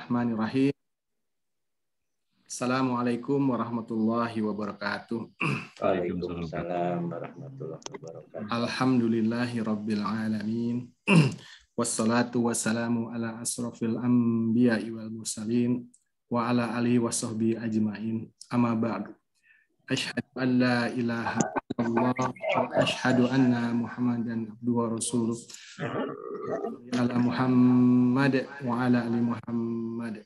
Bismillahirrahmanirrahim. Assalamualaikum warahmatullahi wabarakatuh. Waalaikumsalam warahmatullahi wabarakatuh. Alhamdulillahi rabbil alamin. Wassalatu wassalamu ala asrafil anbiya'i wal mursalin wa ala alihi washabbihi ajmain. Amma ba'du. Asyhadu an la ilaha illallah wa asyhadu anna Muhammadan abduhu wa rasuluh. Ala Muhammad wa ala ali Muhammad.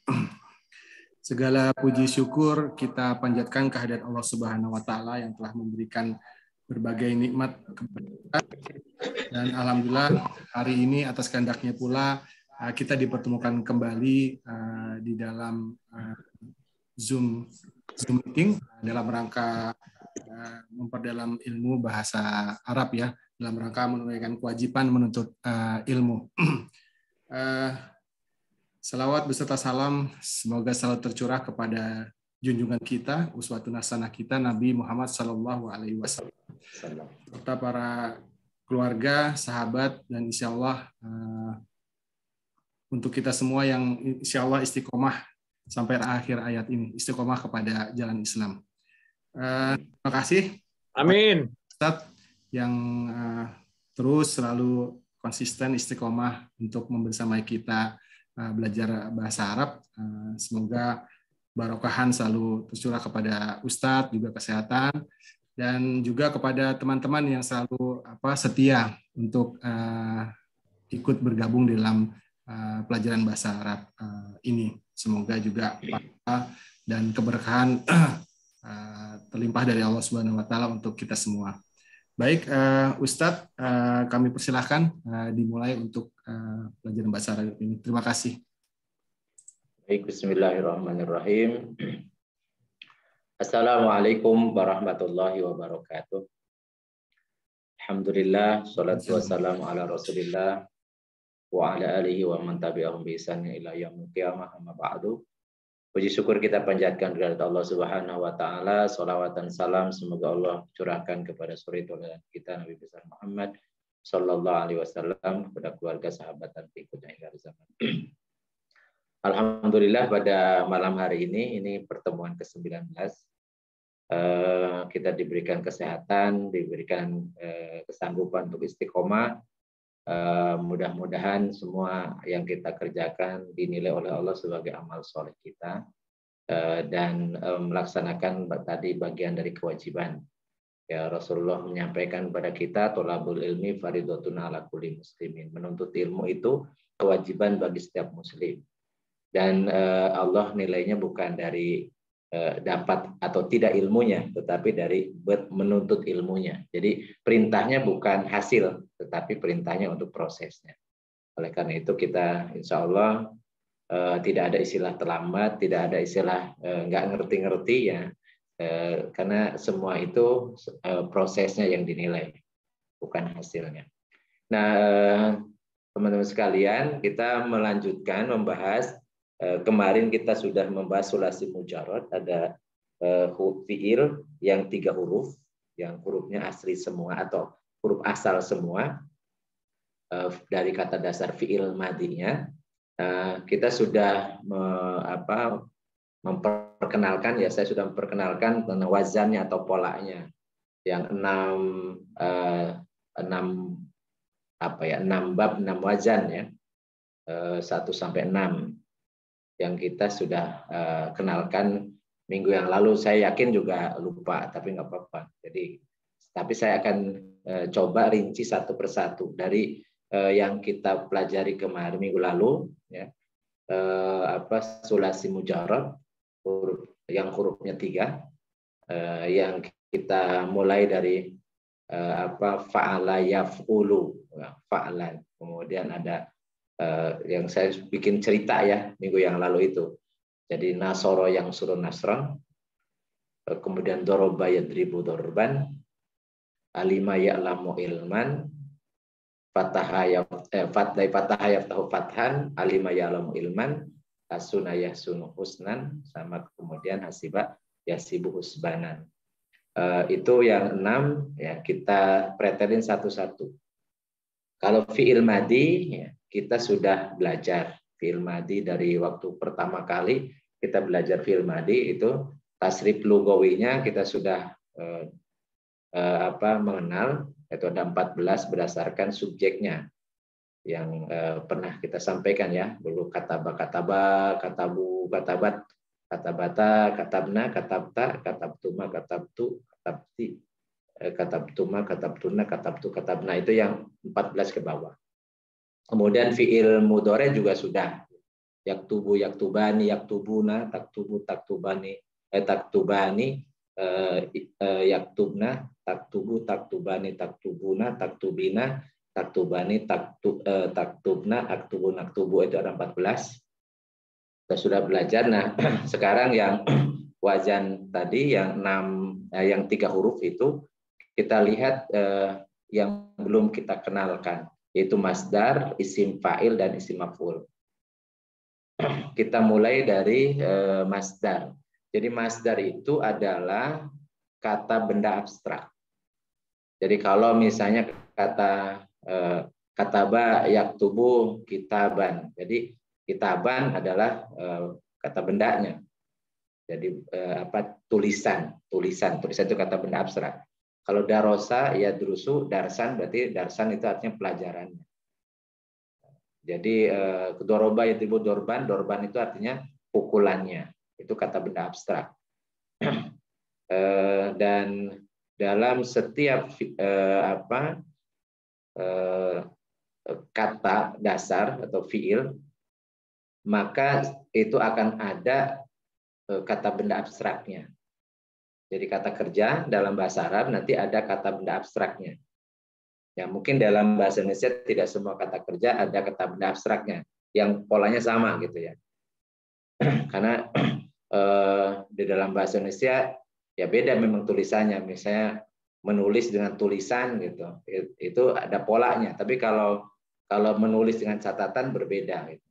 Segala puji syukur kita panjatkan kehadirat Allah Subhanahu wa taala yang telah memberikan berbagai nikmat kepada kita. Dan alhamdulillah hari ini atas kehendaknya pula kita dipertemukan kembali di dalam Zoom meeting dalam rangka memperdalam ilmu bahasa Arab ya, dalam rangka menunaikan kewajiban menuntut ilmu. Salawat beserta salam semoga selalu tercurah kepada junjungan kita, uswatun hasanah kita, Nabi Muhammad Sallallahu Alaihi Wasallam, serta para keluarga, sahabat, dan insya Allah untuk kita semua yang insya Allah istiqomah sampai akhir ayat ini, istiqomah kepada jalan Islam. Terima kasih. Amin. Ustadz yang terus selalu konsisten istiqomah untuk membersamai kita belajar bahasa Arab. Semoga barokahan selalu tercurah kepada Ustadz, juga kesehatan, dan juga kepada teman-teman yang selalu setia untuk ikut bergabung dalam pelajaran bahasa Arab ini. Semoga juga pahala dan keberkahan terlimpah dari Allah Subhanahu wa taala untuk kita semua. Baik, Ustadz, kami persilahkan dimulai untuk pelajaran bahasa Arab ini. Terima kasih. Baik, bismillahirrahmanirrahim. Assalamualaikum warahmatullahi wabarakatuh. Alhamdulillah, salatu wassalamu ala Rasulillah wa ala alihi wa man tabi'ahum bi ihsan ila yaumil qiyamah, amma ba'du. Puji syukur kita panjatkan kepada Allah Subhanahu wa taala, salawat dan salam semoga Allah curahkan kepada suri teladan kita Nabi besar Muhammad sallallahu alaihi wasallam, kepada keluarga, sahabat dan pengikutnya hingga zaman. Alhamdulillah pada malam hari ini pertemuan ke-19. Kita diberikan kesehatan, diberikan kesanggupan untuk istiqomah. Mudah-mudahan semua yang kita kerjakan dinilai oleh Allah sebagai amal soleh kita dan melaksanakan tadi bagian dari kewajiban. Ya, Rasulullah menyampaikan kepada kita, tolabul ilmi fardhotun ala kulli muslimin. Menuntut ilmu itu kewajiban bagi setiap muslim. Dan Allah nilainya bukan dari dapat atau tidak ilmunya, tetapi dari menuntut ilmunya. Jadi perintahnya bukan hasil, tetapi perintahnya untuk prosesnya. Oleh karena itu kita insya Allah tidak ada istilah terlambat, tidak ada istilah nggak ngerti-ngerti ya, karena semua itu prosesnya yang dinilai, bukan hasilnya. Nah, teman-teman sekalian, kita melanjutkan membahas. Kemarin kita sudah membahas sulasi mujarrad, ada huruf fiil yang 3 huruf, yang hurufnya asli semua atau huruf asal semua dari kata dasar fiil madinya. Kita sudah memperkenalkan, ya saya sudah memperkenalkan tentang wazannya atau polanya yang 6 bab 6 wazan ya, 1 sampai 6. Yang kita sudah kenalkan minggu yang lalu. Saya yakin juga lupa, tapi nggak apa-apa. Tapi saya akan coba rinci satu persatu dari yang kita pelajari kemarin minggu lalu, ya, sulasi mujarrad, yang hurufnya 3, yang kita mulai dari fa'ala yaf'ulu, fa'alan, kemudian ada yang saya bikin cerita ya minggu yang lalu itu. Jadi nasoro yang suruh nasron, kemudian doroba yadribu dorban, alima ya'lamu ilman, fataha yaftahu fathan, alima ya'lamu ilman, hasuna yahsunu husnan, sama kemudian hasiba yasibu husbanan. Itu yang 6 ya, kita pretelin satu-satu. Kalau fi'il madi ya, kita sudah belajar fi'il madi dari waktu pertama kali kita belajar fi'il madi itu tasrif lugawinya kita sudah mengenal, itu ada 14 berdasarkan subjeknya yang pernah kita sampaikan ya, dulu kataba, katabu, katabat, katabata, katabna, katabta, katabtuma, katabtu, katabti, katabtuma, katabtuna, katabtu, katabna, itu yang 14 ke bawah. Kemudian fi'il mudhari juga sudah. Yaktubu, yaktubani, yaktubuna, taktubu, taktubani, taktubani, yaktubna, taktubu, taktubani, taktubuna, taktubina, taktubani, taktubna, aktubun, aktubu, itu ada 14. Kita sudah belajar. Nah, sekarang yang wajan tadi yang 3 huruf itu kita lihat yang belum kita kenalkan, yaitu masdar, isim fa'il, dan isim maf'ul. Kita mulai dari masdar. Jadi masdar itu adalah kata benda abstrak. Jadi kalau misalnya kata kataba yaktubu kitaban. Jadi kitaban adalah kata bendanya. Jadi tulisan itu kata benda abstrak. Kalau darosa ya drusu, darsan berarti darsan itu artinya pelajarannya. Jadi doroba yatibu dorban, dorban itu artinya pukulannya. Itu kata benda abstrak. Dan dalam setiap kata dasar atau fiil, maka itu akan ada kata benda abstraknya. Jadi kata kerja dalam bahasa Arab nanti ada kata benda abstraknya. Ya, mungkin dalam bahasa Indonesia tidak semua kata kerja ada kata benda abstraknya yang polanya sama gitu ya. Karena di dalam bahasa Indonesia ya beda memang tulisannya. Misalnya menulis dengan tulisan gitu, itu ada polanya. Tapi kalau menulis dengan catatan berbeda gitu.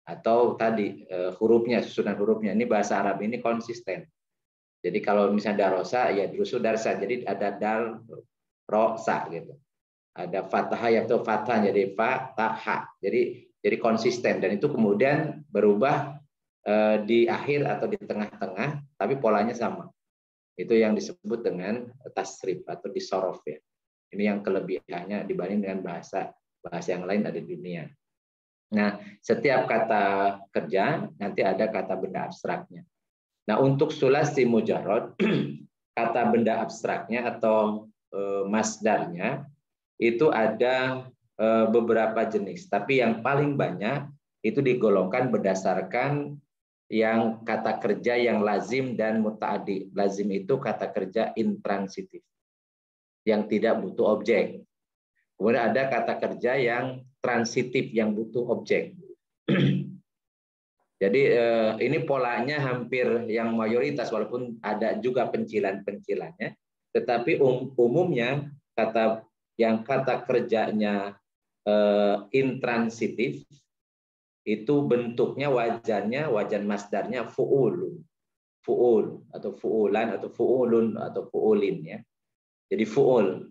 Atau tadi hurufnya, susunan hurufnya, ini bahasa Arab ini konsisten. Jadi kalau misalnya darosa ya drusu darsa, jadi ada dal rosa gitu. Ada fathah ya atau fathah jadi fathah. Jadi konsisten, dan itu kemudian berubah di akhir atau di tengah-tengah, tapi polanya sama. Itu yang disebut dengan tasrif atau disorof ya. Ini yang kelebihannya dibanding dengan bahasa yang lain ada di dunia. Nah, setiap kata kerja nanti ada kata benda abstraknya. Nah, untuk sulasi mujarrad, kata benda abstraknya atau masdarnya itu ada beberapa jenis, tapi yang paling banyak itu digolongkan berdasarkan yang kata kerja yang lazim dan muta'addi. Lazim itu kata kerja intransitif yang tidak butuh objek. Kemudian ada kata kerja yang transitif yang butuh objek. Jadi ini polanya hampir yang mayoritas, walaupun ada juga pencilan-pencilannya, tetapi umumnya kata kerjanya intransitif itu bentuknya wajan masdarnya fu'ul atau fu'ulan atau fu'ulun atau fu'ulin ya. Jadi fu'ul.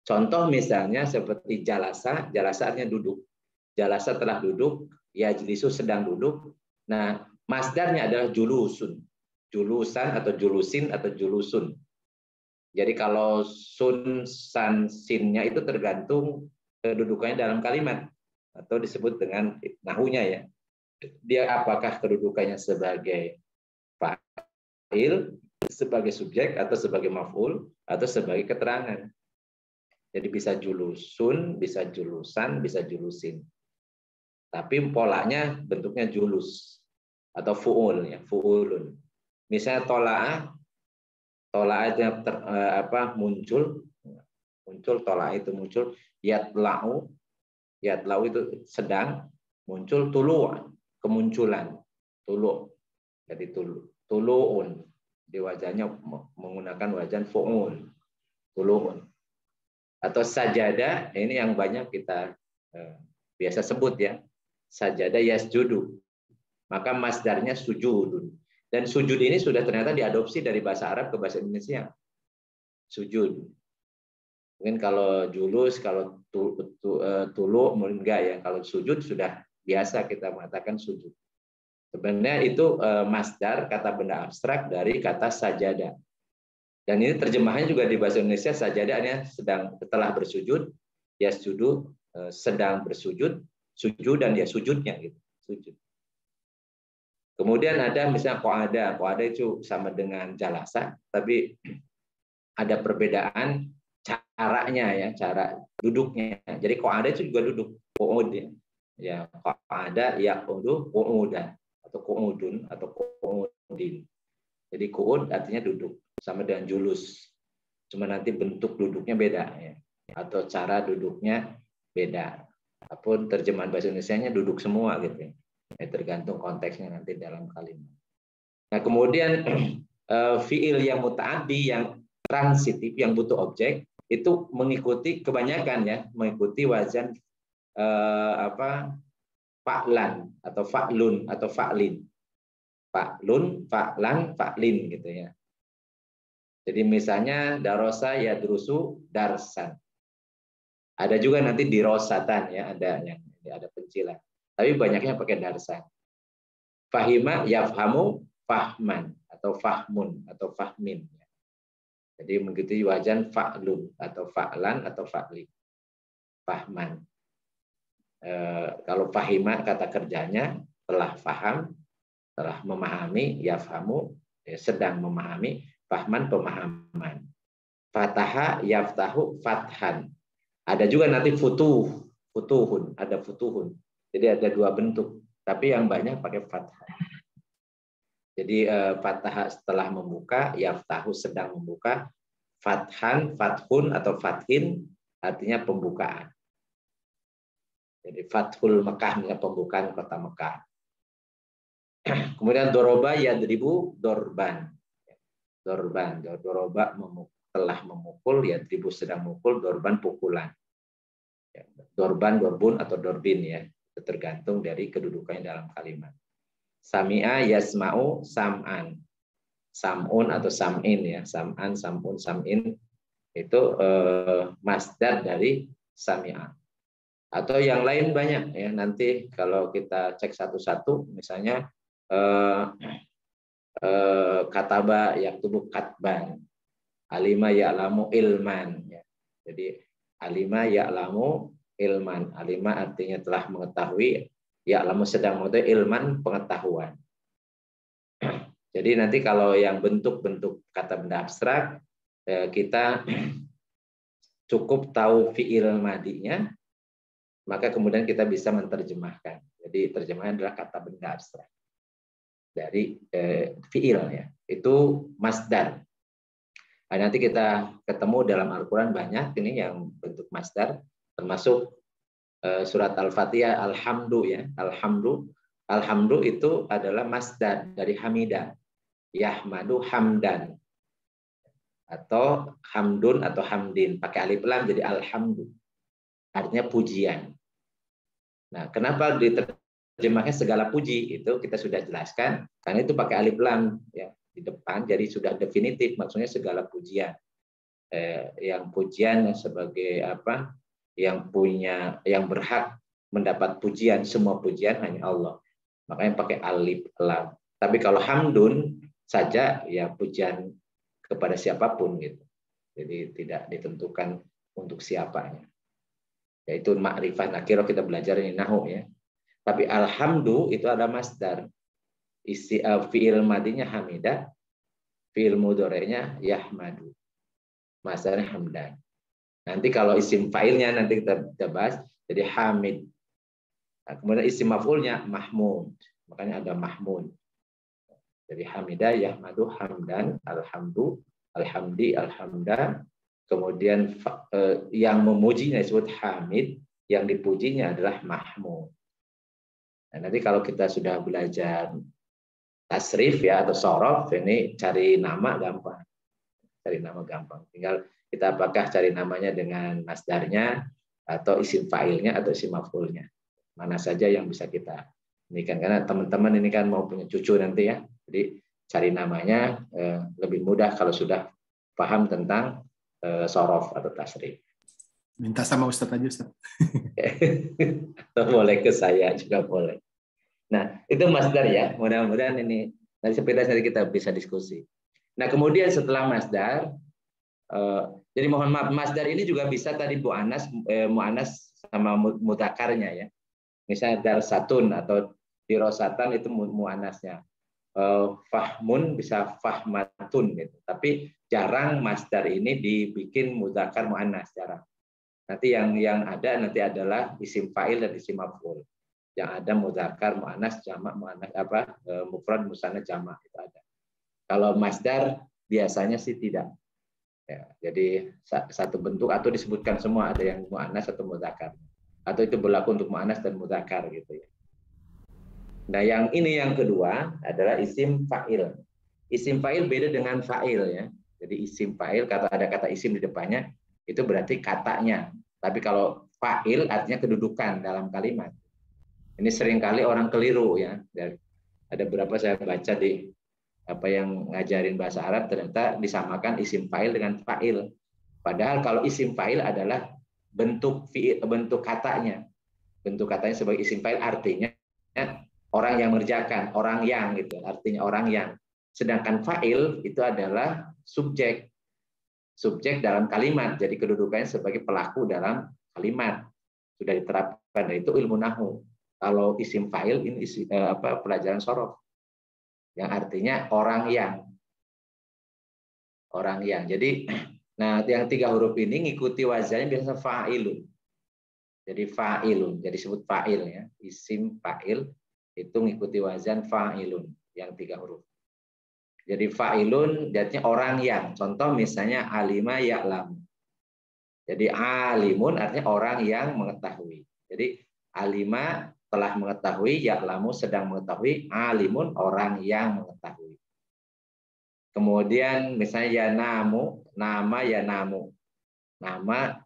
Contoh misalnya seperti jalasa artinya duduk. Jalasa telah duduk, yajlisu sedang duduk. Nah, masdarnya adalah julusun. Julusan atau julusin atau julusun. Jadi kalau sun, san, sinnya itu tergantung kedudukannya dalam kalimat atau disebut dengan nahunya ya. Dia apakah kedudukannya sebagai fa'il, sebagai subjek atau sebagai maf'ul atau sebagai keterangan. Jadi bisa julusun, bisa julusan, bisa julusin. Tapi polanya bentuknya julus atau fu'ul ya, fu'ulun. Misalnya tola'ah muncul tola'ah itu muncul, yatla'u itu sedang muncul, kemunculan, jadi tulu'un di wajahnya menggunakan wajan fu'ul, tulu'un. Atau sajada, ini yang banyak kita biasa sebut ya, sajada yasjudu, maka masdarnya sujudun. Dan sujud ini sudah ternyata diadopsi dari bahasa Arab ke bahasa Indonesia. Sujud. Mungkin kalau julus, kalau tulu mungkin enggak ya. Kalau sujud sudah biasa kita mengatakan sujud. Sebenarnya itu masdar, kata benda abstrak dari kata sajadah. Dan ini terjemahannya juga di bahasa Indonesia, sajadahnya sedang setelah bersujud, yasjudu sedang bersujud, sujud dan ya sujudnya gitu, sujud. Kemudian ada misalnya qa'ada itu sama dengan jalasa, tapi ada perbedaan caranya ya, cara duduknya. Jadi qa'ada itu juga duduk, qu'ud ya. Qa'ada yaqudu qu'udan atau qu'udun atau qu'udin. Jadi qu'ud artinya duduk, sama dengan julus. Cuma nanti bentuk duduknya beda ya. Atau cara duduknya beda. Apapun terjemahan bahasa Indonesianya duduk semua gitu ya. Tergantung konteksnya nanti dalam kalimat. Nah, kemudian fiil yang muta'addi, yang transitif, yang butuh objek, itu mengikuti kebanyakan ya, mengikuti wazan fa'lan atau fa'lun atau fa'lin. Fa'lun, fa'lan, fa'lin gitu ya. Jadi misalnya darosa yadrusu darsan. Ada juga nanti dirosatan ya, ada pencilan. Tapi banyaknya pakai darsan. Fahima yafhamu fahman atau fahmun atau fahmin. Jadi mengikuti wajan fa'lun atau fa'lan atau fa'lin. Fahman. Kalau fahima kata kerjanya telah faham, telah memahami, yafhamu sedang memahami, fahman pemahaman. Fataha yaftahu fathan. Ada juga nanti futuhun, ada futuhun. Jadi ada dua bentuk, tapi yang banyak pakai fathah. Jadi fathah setelah membuka, yaftahu sedang membuka, fathan, fathun atau fathin artinya pembukaan. Jadi fathul Mekah, pembukaan kota Mekah. Kemudian doroba yadribu dorban. Dorban, doroba telah memukul, yadribu sedang memukul, dorban pukulan. Dorban, dorbun atau dorbin ya. Tergantung dari kedudukannya dalam kalimat. Sami'a yasma'u sam'an. Sam'un atau sam'in ya. Sam'an, sam'un, sam'in itu masdar dari sami'a. Atau yang lain banyak ya. Nanti kalau kita cek satu-satu, misalnya kataba yaktubu katban. Alima ya'lamu ilman ya. Jadi alima ya'lamu ilman. Alima artinya telah mengetahui, ya'lamu sedang mengetahui, ilman pengetahuan. Jadi nanti kalau yang bentuk-bentuk kata benda abstrak, kita cukup tahu fi'il madinya, maka kemudian kita bisa menerjemahkan. Jadi terjemahan adalah kata benda abstrak dari fi'il ya. Itu masdar. Nah, nanti kita ketemu dalam Al-Quran banyak ini yang bentuk masdar, termasuk surat Al-Fatihah, alhamdu ya. Alhamdu itu adalah masdar dari hamidah. Yahmadu hamdan. Atau hamdun atau hamdin. Pakai alif lam jadi alhamdu. Artinya pujian. Nah, kenapa diterjemahkan segala puji? Itu kita sudah jelaskan. Karena itu pakai alif lam ya di depan, jadi sudah definitif, maksudnya segala pujian. Yang pujian sebagai apa? Yang berhak mendapat pujian, semua pujian hanya Allah. Makanya pakai alif lam. Tapi kalau hamdun saja ya pujian kepada siapapun gitu. Jadi tidak ditentukan untuk siapanya. Yaitu ma'rifat nakirah, kita belajar ini nahu ya. Tapi alhamdu itu ada masdar. Fi'il madinya hamidah, fi'il mudhari'nya yahmadu. Masdarnya hamdan. Nanti kalau isim fa'ilnya nanti kita bahas jadi hamid. Nah, kemudian isim maf'ulnya mahmud. Makanya ada mahmud. Jadi hamidah, yahmadu, hamdan, alhamdu, alhamdi, alhamda. Kemudian yang memujinya disebut hamid, yang dipujinya adalah mahmud. Nah, nanti kalau kita sudah belajar tasrif ya atau sorof, ini cari nama gampang. Cari nama gampang. Tinggal kita apakah cari namanya dengan masdarnya atau isim fa'ilnya atau isim maf'ulnya. Mana saja yang bisa kita ini kan, karena teman-teman ini kan mau punya cucu nanti ya. Jadi cari namanya lebih mudah kalau sudah paham tentang sorof atau tasrif. Minta sama Ustadz aja, Ustadz. Atau boleh ke saya juga boleh. Nah, itu masdar ya. Mudah-mudahan ini nanti sepeda nanti kita bisa diskusi. Nah, kemudian setelah masdar, jadi mohon maaf, masdar ini juga bisa tadi mu'anas sama mudzakarnya ya. Misalnya darsatun atau dirosatan itu mu'anasnya. Fahmun bisa fahmatun gitu. Tapi jarang masdar ini dibikin mudzakar mu'anas, jarang. Nanti yang ada nanti adalah isim fa'il dan isim maf'ul. Yang ada mudzakar mu'anas, jamak mu'anas mufrad musanna jamak itu ada. Kalau masdar biasanya sih tidak. Ya, jadi satu bentuk atau disebutkan semua, ada yang mu'anas atau mudzakar. Atau itu berlaku untuk mu'anas dan mudzakar gitu ya. Nah, yang kedua adalah isim fa'il. Isim fa'il beda dengan fa'il ya. Jadi isim fa'il ada kata isim di depannya itu berarti katanya. Tapi kalau fa'il artinya kedudukan dalam kalimat. Ini seringkali orang keliru ya. Ada beberapa saya baca di yang ngajarin bahasa Arab ternyata disamakan isim fa'il dengan fa'il. Padahal kalau isim fa'il adalah bentuk katanya. Bentuk katanya sebagai isim fa'il artinya orang yang mengerjakan, orang yang gitu, artinya orang yang. Sedangkan fa'il itu adalah subjek. Subjek dalam kalimat, jadi kedudukannya sebagai pelaku dalam kalimat. Sudah diterapkan, itu ilmu nahwu. Kalau isim fa'il ini pelajaran sorof. Yang artinya orang yang. Orang yang. Jadi nah yang 3 huruf ini ngikuti wazannya biasa fa'ilun. Jadi fa'ilun, jadi sebut fa'il ya. Isim fa'il itu ngikuti wazan fa'ilun yang 3 huruf. Jadi fa'ilun artinya orang yang. Contoh misalnya alima ya'lam. Jadi alimun artinya orang yang mengetahui. Jadi alima telah mengetahui, ya'lamu sedang mengetahui, alimun orang yang mengetahui. Kemudian misalnya ya namu, nama ya namu. Nama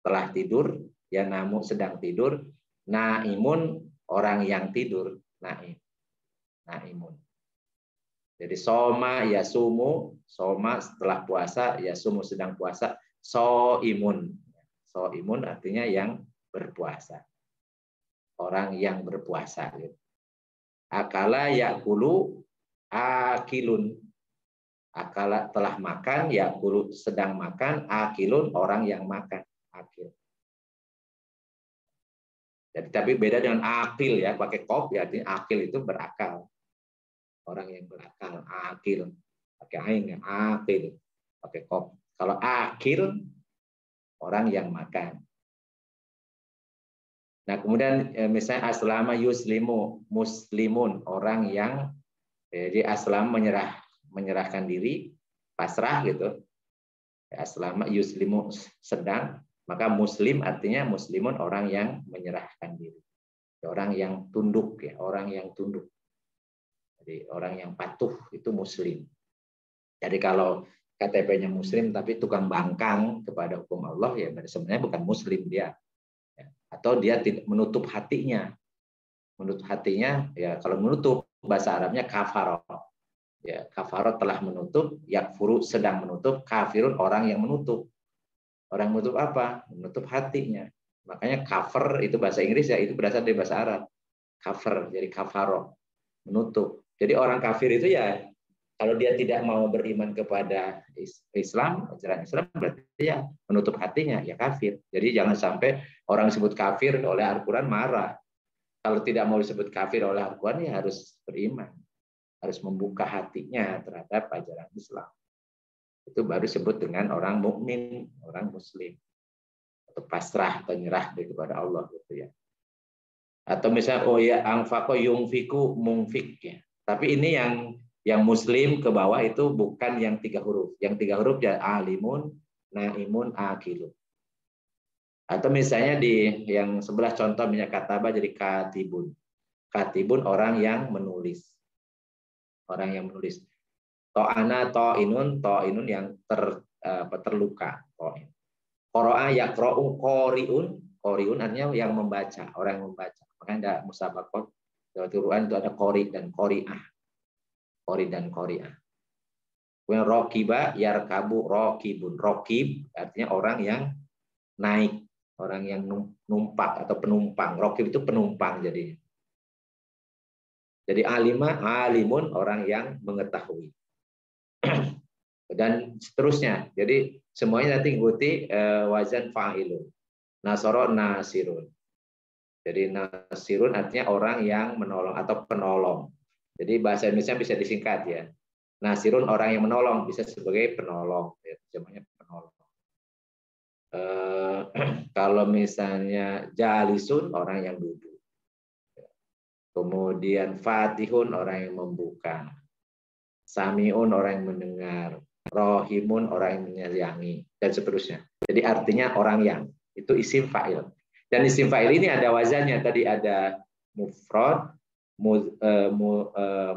telah tidur, ya namu sedang tidur, naimun orang yang tidur, naimun. Jadi soma ya sumu, soma setelah puasa, ya sumu sedang puasa, soimun. Soimun artinya yang berpuasa. Orang yang berpuasa. Akala yakulu akilun. Akala telah makan, yakulu sedang makan, akilun orang yang makan. Akil. Jadi tapi beda dengan akil ya, pakai kop ya, artinya akil itu berakal. Orang yang berakal, akil. Pakai ain ya, akil. Pakai kop. Kalau akil, orang yang makan. Nah, kemudian misalnya aslama yuslimu, muslimun, orang yang jadi aslam menyerahkan diri, pasrah gitu. Aslama yuslimu sedang, maka muslim artinya muslimun orang yang menyerahkan diri. Orang yang tunduk ya, orang yang tunduk. Jadi orang yang patuh itu muslim. Jadi kalau KTP-nya muslim tapi tukang bangkang kepada hukum Allah ya sebenarnya bukan muslim dia. Atau dia tidak menutup hatinya. Menutup hatinya ya kalau menutup bahasa Arabnya kafaroh. Ya, kafaroh telah menutup, yakfuru sedang menutup, kafirun orang yang menutup. Orang menutup apa? Menutup hatinya. Makanya cover itu bahasa Inggris ya, itu berasal dari bahasa Arab. Cover, jadi kafaroh, menutup. Jadi orang kafir itu ya kalau dia tidak mau beriman kepada Islam, ajaran Islam berarti ya menutup hatinya, ya kafir. Jadi jangan sampai orang disebut kafir oleh Al-Quran marah. Kalau tidak mau disebut kafir oleh Al-Quran ya harus beriman. Harus membuka hatinya terhadap ajaran Islam. Itu baru disebut dengan orang mukmin, orang muslim. Atau pasrah, penyerah kepada Allah gitu ya. Atau misalnya oh ya angfaqo yungfiku mungfik ya. Tapi ini yang muslim ke bawah itu bukan yang 3 huruf. Yang 3 huruf ya alimun, naimun, akilun. Atau misalnya di yang sebelah contoh misalnya kataba jadi katibun. Katibun orang yang menulis. Orang yang menulis. To'ana to'inun yang terluka. To'in. Qoro'a yaqro'u qori'un artinya yang membaca, orang yang membaca. Makanya ada musabaqat. Dalam Quran itu ada qori dan qori'ah. Qori dan qori'ah. Kemudian rokiba yarkabu rokibun. Rokib artinya orang yang naik. orang yang numpak atau penumpang. Rokib itu penumpang jadinya. Jadi alimun orang yang mengetahui. Dan seterusnya. Jadi semuanya nanti ikuti wazan fa'ilun. Nasoro nasirun. Jadi nasirun artinya orang yang menolong atau penolong. Jadi bahasa Indonesia bisa disingkat ya. Nasirun orang yang menolong, bisa sebagai penolong. Ya, namanya penolong. Kalau misalnya jalisun orang yang duduk. Kemudian fatihun orang yang membuka. Samiun orang yang mendengar. Rohimun orang yang menyayangi. Dan seterusnya. Jadi artinya orang yang. Itu isim fa'il. Dan isim fa'il ini ada wazannya. Tadi ada mufrad,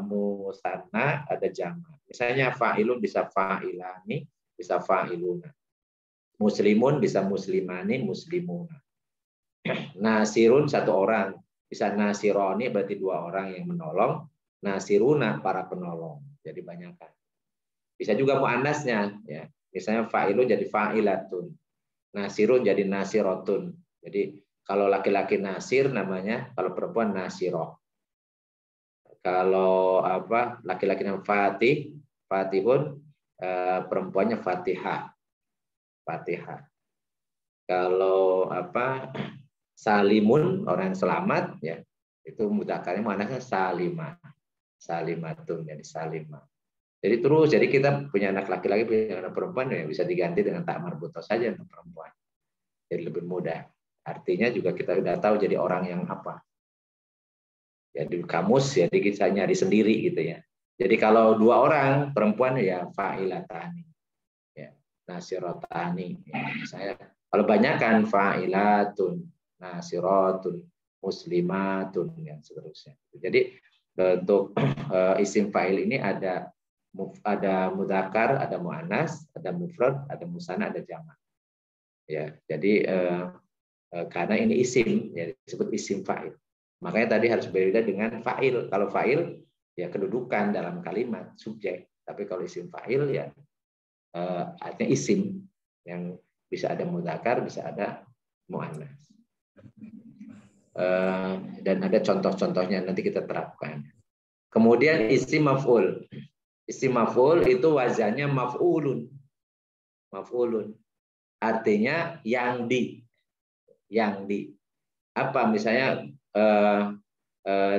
musanna, ada jama'. Misalnya fa'ilun bisa fa'ilani, bisa fa'iluna. Muslimun bisa muslimani, muslimuna. Nasirun satu orang. Bisa nasironi berarti dua orang yang menolong. Nasiruna para penolong. Jadi banyak kan. Bisa juga muannasnya ya. Misalnya fa'ilun jadi fa'ilatun. Nasirun jadi nasirotun. Jadi kalau laki-laki nasir namanya, kalau perempuan nasiroh. Kalau laki-laki namanya fatihun, perempuannya fatihah. Kalau salimun orang yang selamat ya, itu mudzakarnya muannasnya salimatun, jadi salimah. Jadi kita punya anak laki-laki, punya anak perempuan ya bisa diganti dengan tak marbutoh saja untuk perempuan. Jadi lebih mudah. Artinya juga kita sudah tahu jadi orang yang apa. Ya di kamus ya kita nyari sendiri gitu ya. Jadi kalau dua orang perempuan ya fa'ilatani. Ya, nasirotani ya, saya kalau banyak kan fa'ilatun, nasiratun, muslimatun dan seterusnya. Jadi untuk isim fa'il ini ada mudzakkar, ada muannas, ada mufrad, ada musanna, ada jama'. Ya, jadi karena ini isim ya disebut isim fa'il. Makanya tadi harus berbeda dengan fa'il. Kalau fa'il ya kedudukan dalam kalimat, subjek. Tapi kalau isim fa'il ya artinya isim yang bisa ada mudzakkar, bisa ada muannas. Dan ada contoh-contohnya nanti kita terapkan. Kemudian isim maf'ul. Isim maf'ul itu wazannya maf'ulun. Maf'ulun. Artinya yang di. Apa misalnya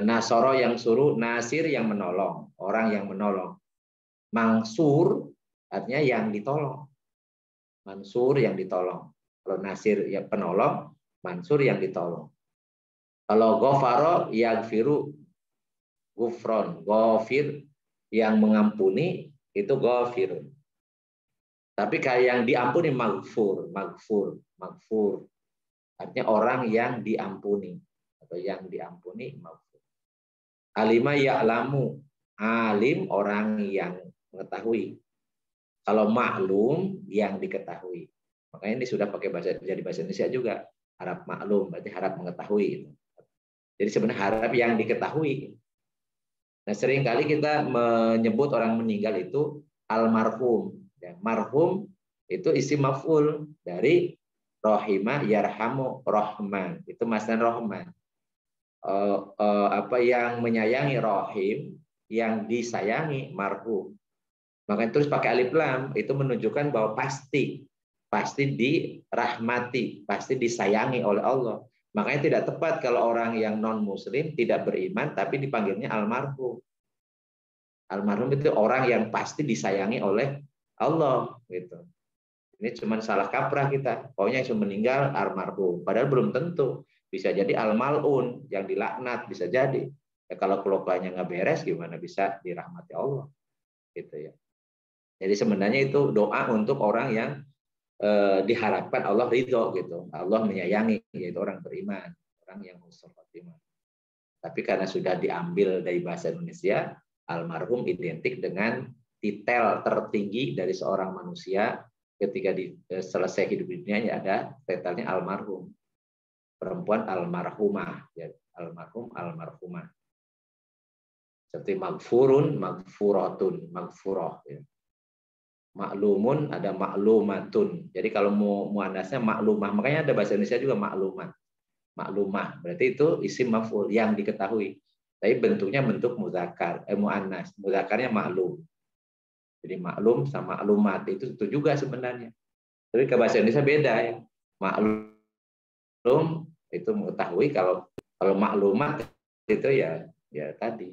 nasoro yang suruh, nasir yang menolong, orang yang menolong. Mansur artinya yang ditolong. Mansur yang ditolong. Kalau nasir yang penolong, mansur yang ditolong. Kalau ghafaro yaghfiru gufron, ghafir yang mengampuni itu ghafirun. Tapi kayak yang diampuni maghfur. Artinya orang yang diampuni atau yang diampuni maghfur. Alima ya'lamu, alim orang yang mengetahui. Kalau maklum yang diketahui. Makanya ini sudah pakai jadi bahasa Indonesia juga. Harap maklum berarti harap mengetahui. Jadi sebenarnya harap yang diketahui. Nah, seringkali kita menyebut orang meninggal itu almarhum. Ya, marhum itu isim maf'ul dari rohimah yarhamu rohman. Itu masdar rohman. Yang menyayangi rohim, yang disayangi marhum. Makanya terus pakai alif lam itu menunjukkan bahwa pasti dirahmati, pasti disayangi oleh Allah. Makanya tidak tepat kalau orang yang non muslim tidak beriman tapi dipanggilnya almarhum. Almarhum itu orang yang pasti disayangi oleh Allah gitu. Ini cuma salah kaprah kita. Pokoknya yang sudah meninggal almarhum, padahal belum tentu. Bisa jadi almalun yang dilaknat, bisa jadi. Ya kalau keluarganya nggak beres gimana bisa dirahmati Allah gitu ya. Jadi sebenarnya itu doa untuk orang yang diharapkan Allah ridho gitu. Allah menyayangi, yaitu orang beriman, orang yang husnul khotimah. Tapi karena sudah diambil dari bahasa Indonesia, almarhum identik dengan titel tertinggi dari seorang manusia ketika selesai hidup dunia ada titelnya almarhum. Perempuan almarhumah, ya, almarhum almarhumah. Seperti magfurun, magfuratun, magfuroh. Ya. Maklumun, ada maklumatun. Jadi kalau muannasnya maklumah, makanya ada bahasa Indonesia juga maklumah. Maklumah berarti itu isim maf'ul yang diketahui. Tapi bentuknya bentuk muzakkar, muannas. Muzakkarnya maklum. Jadi maklum sama maklumat itu juga sebenarnya. Tapi ke bahasa Indonesia beda ya. Maklum itu mengetahui, kalau maklumat itu ya tadi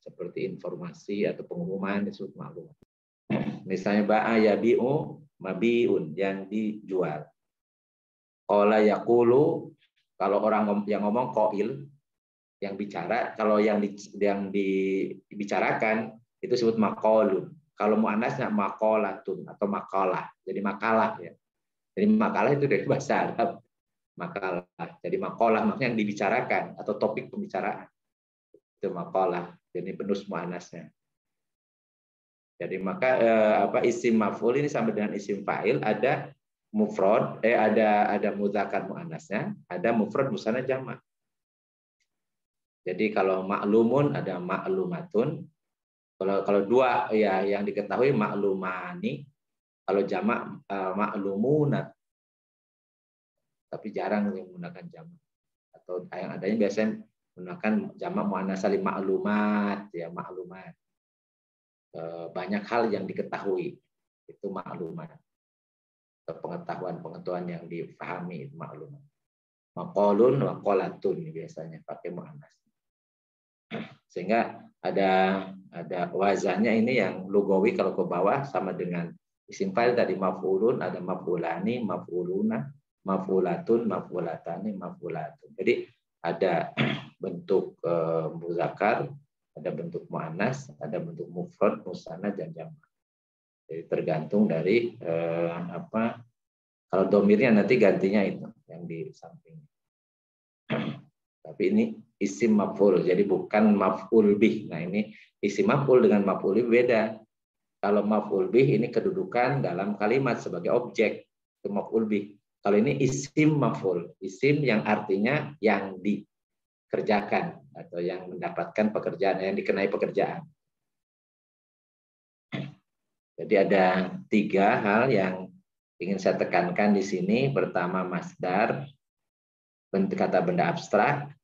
seperti informasi atau pengumuman disebut maklumat. Misalnya ba'a yabi'u mabi'un, yang dijual. Qala yaqulu, kalau orang yang ngomong qail, yang bicara, kalau yang dibicarakan itu disebut maqalun. Kalau muannasnya maqalatun atau maqalah. Jadi makalah ya. Jadi makalah itu dari bahasa Arab. Makalah. Jadi maqalah maksudnya yang dibicarakan atau topik pembicaraan. Itu maqalah. Jadi penus muannasnya. Jadi maka isim maf'ul ini sama dengan isim fa'il, ada mufrad, ada mudzakkar muannasnya, ada mufrad musanna jamak. Jadi kalau maklumun ada maklumatun. Kalau dua ya yang diketahui maklumani. Kalau jamak maklumunat. Tapi jarang yang menggunakan jamak. Atau yang adanya biasanya menggunakan jamak muannas salim maklumat, ya maklumat. Banyak hal yang diketahui itu maklumat, atau pengetahuan yang difahami itu maklumat. Maqalun wa qalatun biasanya pakai muannas. Sehingga ada wazannya ini yang lugawi, kalau ke bawah sama dengan isim fa'il tadi maf'ulun, ada maf'ulani, maf'uluna, maf'ulatun, maf'ulatani, maf'ulatun. Jadi ada bentuk muzakkar, ada bentuk muannas, ada bentuk mufrad, musanna, dan jamak. Jadi tergantung dari kalau domirnya nanti gantinya itu yang di samping. Tapi ini isim maf'ul, jadi bukan maf'ul bih. Nah ini isim maf'ul dengan maf'ul bih beda. Kalau maf'ul bih ini kedudukan dalam kalimat sebagai objek, itu maf'ul bih. Kalau ini isim maf'ul, isim yang artinya yang dikerjakan atau yang mendapatkan pekerjaan, yang dikenai pekerjaan. Jadi ada 3 hal yang ingin saya tekankan di sini. Pertama, masdar, kata benda abstrak.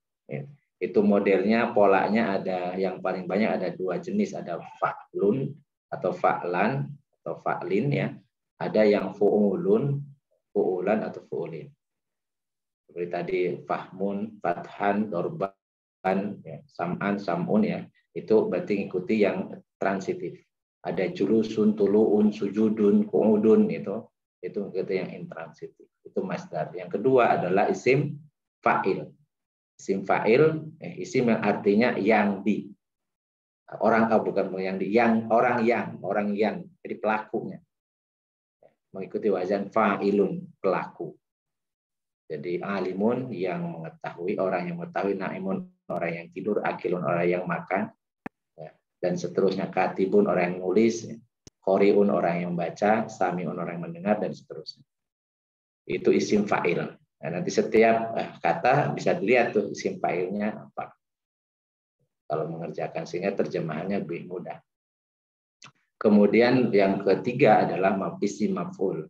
Itu modelnya, polanya ada yang paling banyak ada 2 jenis, ada fa'lun atau fa'lan atau fa'lin ya. Ada yang fu'ulun, fu'ulan atau fu'ulin. Seperti tadi fahmun, fathan, dorban, ya, sam'an, sam'un ya. Itu berarti ngikuti yang transitif. Ada julusun, tuluun, sujudun, qu'udun itu ngikuti yang intransitif. Itu masdar. Yang kedua adalah isim fa'il. Isim fa'il, isim yang artinya yang di. Orang bukan yang di, orang yang, jadi pelakunya. Mengikuti wazan fa'ilun, pelaku. Jadi alimun yang mengetahui, orang yang mengetahui, naimun orang yang tidur, akilun orang yang makan, dan seterusnya. Katibun orang yang nulis, qori'un orang yang membaca, sami'un orang yang mendengar, dan seterusnya. Itu isim fa'il. Nah, nanti setiap kata bisa dilihat tuh isim fa'ilnya apa. Kalau mengerjakan, sehingga terjemahannya lebih mudah. Kemudian yang ketiga adalah isim maf'ul.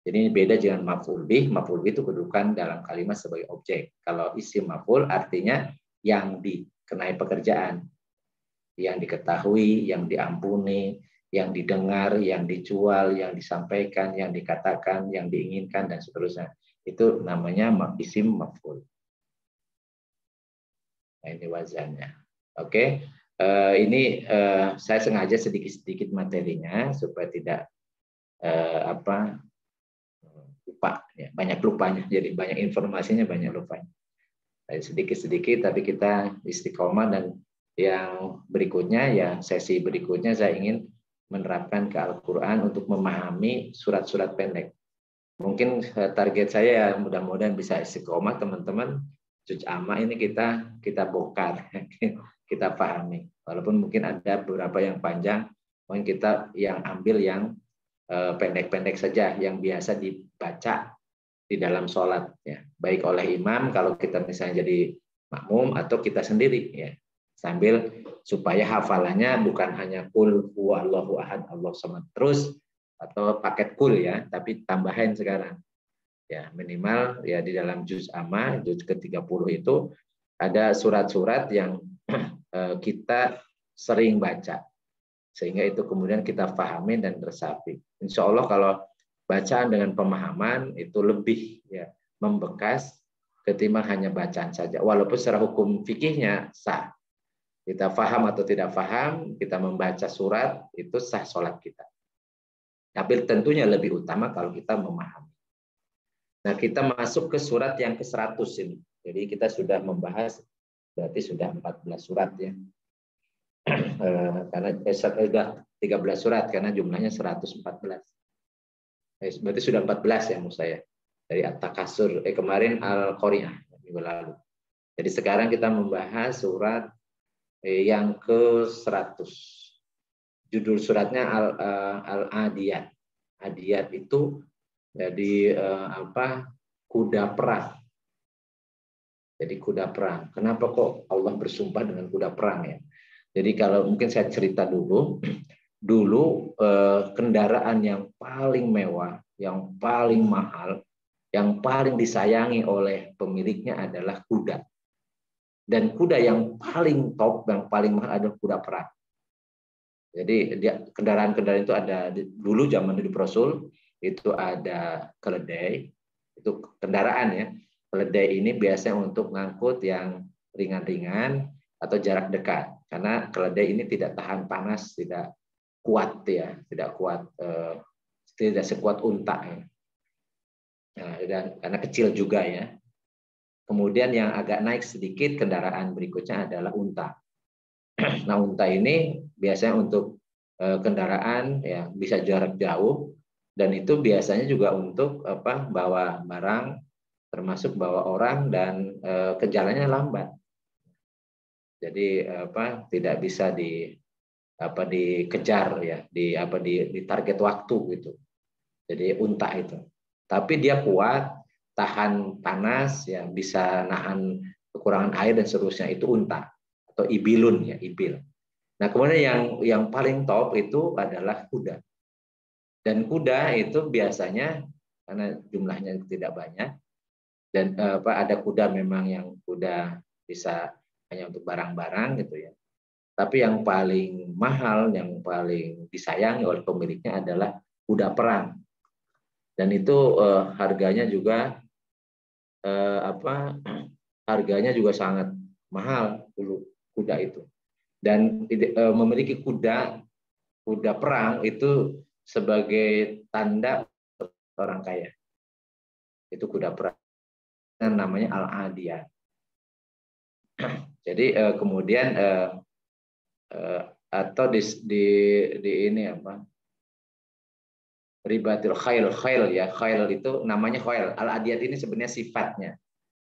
Jadi ini beda dengan maf'ul bih. Maf'ul bih itu kedudukan dalam kalimat sebagai objek. Kalau isim maf'ul artinya yang dikenai pekerjaan, yang diketahui, yang diampuni, yang didengar, yang dijual, yang disampaikan, yang dikatakan, yang diinginkan, dan seterusnya. Itu namanya isim maf'ul. Nah, ini wazannya. Oke, ini saya sengaja sedikit-sedikit materinya supaya tidak lupa. Ya, banyak lupanya. Jadi banyak informasinya, banyak lupanya. Sedikit-sedikit, tapi kita istiqomah, dan yang berikutnya, ya sesi berikutnya saya ingin menerapkan ke Al-Quran untuk memahami surat-surat pendek. Mungkin target saya mudah-mudahan bisa istiqomah teman-teman. Juz amma ini kita bongkar, kita pahami. Walaupun mungkin ada beberapa yang panjang, mungkin kita yang ambil yang pendek-pendek saja, yang biasa dibaca di dalam sholat, ya, baik oleh imam kalau kita misalnya jadi makmum atau kita sendiri, ya, sambil supaya hafalannya bukan hanya kul huwallahu ahad Allahu samad terus atau paket kul ya, tapi tambahin sekarang. Ya, minimal ya di dalam juz amma, juz ke-30 itu ada surat-surat yang kita sering baca. Sehingga itu kemudian kita pahami dan resapi. Insya Allah kalau bacaan dengan pemahaman itu lebih ya membekas ketimbang hanya bacaan saja. Walaupun secara hukum fikihnya sah. Kita paham atau tidak paham, kita membaca surat, itu sah sholat kita. Tapi tentunya lebih utama kalau kita memahami. Nah, kita masuk ke surat yang ke-100 ini. Jadi kita sudah membahas, berarti sudah 14 surat ya. Karena sudah 13 surat, karena jumlahnya 114. Berarti sudah 14 ya menurut saya. Dari At-Takasur, kemarin Al-Qari'ah, minggu lalu. Jadi sekarang kita membahas surat yang ke-100. Judul suratnya Al-Adiyat. Adiyat itu jadi kuda perang. Jadi kuda perang. Kenapa kok Allah bersumpah dengan kuda perang ya? Jadi kalau mungkin saya cerita dulu. Dulu kendaraan yang paling mewah, yang paling mahal, yang paling disayangi oleh pemiliknya adalah kuda. Dan kuda yang paling top, yang paling mahal adalah kuda perang. Jadi kendaraan-kendaraan itu ada dulu zaman Nabi Rasul itu ada keledai, itu kendaraan ya. Keledai ini biasanya untuk ngangkut yang ringan-ringan atau jarak dekat. Karena keledai ini tidak tahan panas, tidak kuat ya, tidak kuat, tidak sekuat unta. Nah, dan karena kecil juga ya. Kemudian yang agak naik sedikit kendaraan berikutnya adalah unta. Nah, unta ini biasanya untuk kendaraan ya bisa jarak jauh dan itu biasanya juga untuk bawa barang termasuk bawa orang dan jalannya lambat. Jadi tidak bisa dikejar ya, di target waktu gitu. Jadi unta itu. Tapi dia kuat, tahan panas ya, bisa nahan kekurangan air dan seterusnya, itu unta atau ibilun ya, ibil. Nah, kemudian yang paling top itu adalah kuda. Dan kuda itu biasanya karena jumlahnya tidak banyak dan ada kuda memang yang kuda bisa hanya untuk barang-barang gitu ya. Tapi yang paling mahal, yang paling disayangi oleh pemiliknya adalah kuda perang. Dan itu harganya juga harganya juga sangat mahal dulu kuda itu. Dan memiliki kuda perang itu sebagai tanda orang kaya. Itu kuda perang namanya Al-Adiyah. Jadi kemudian atau di ini ribatil khail ya, khail itu namanya khail. Al-Adiyat ini sebenarnya sifatnya.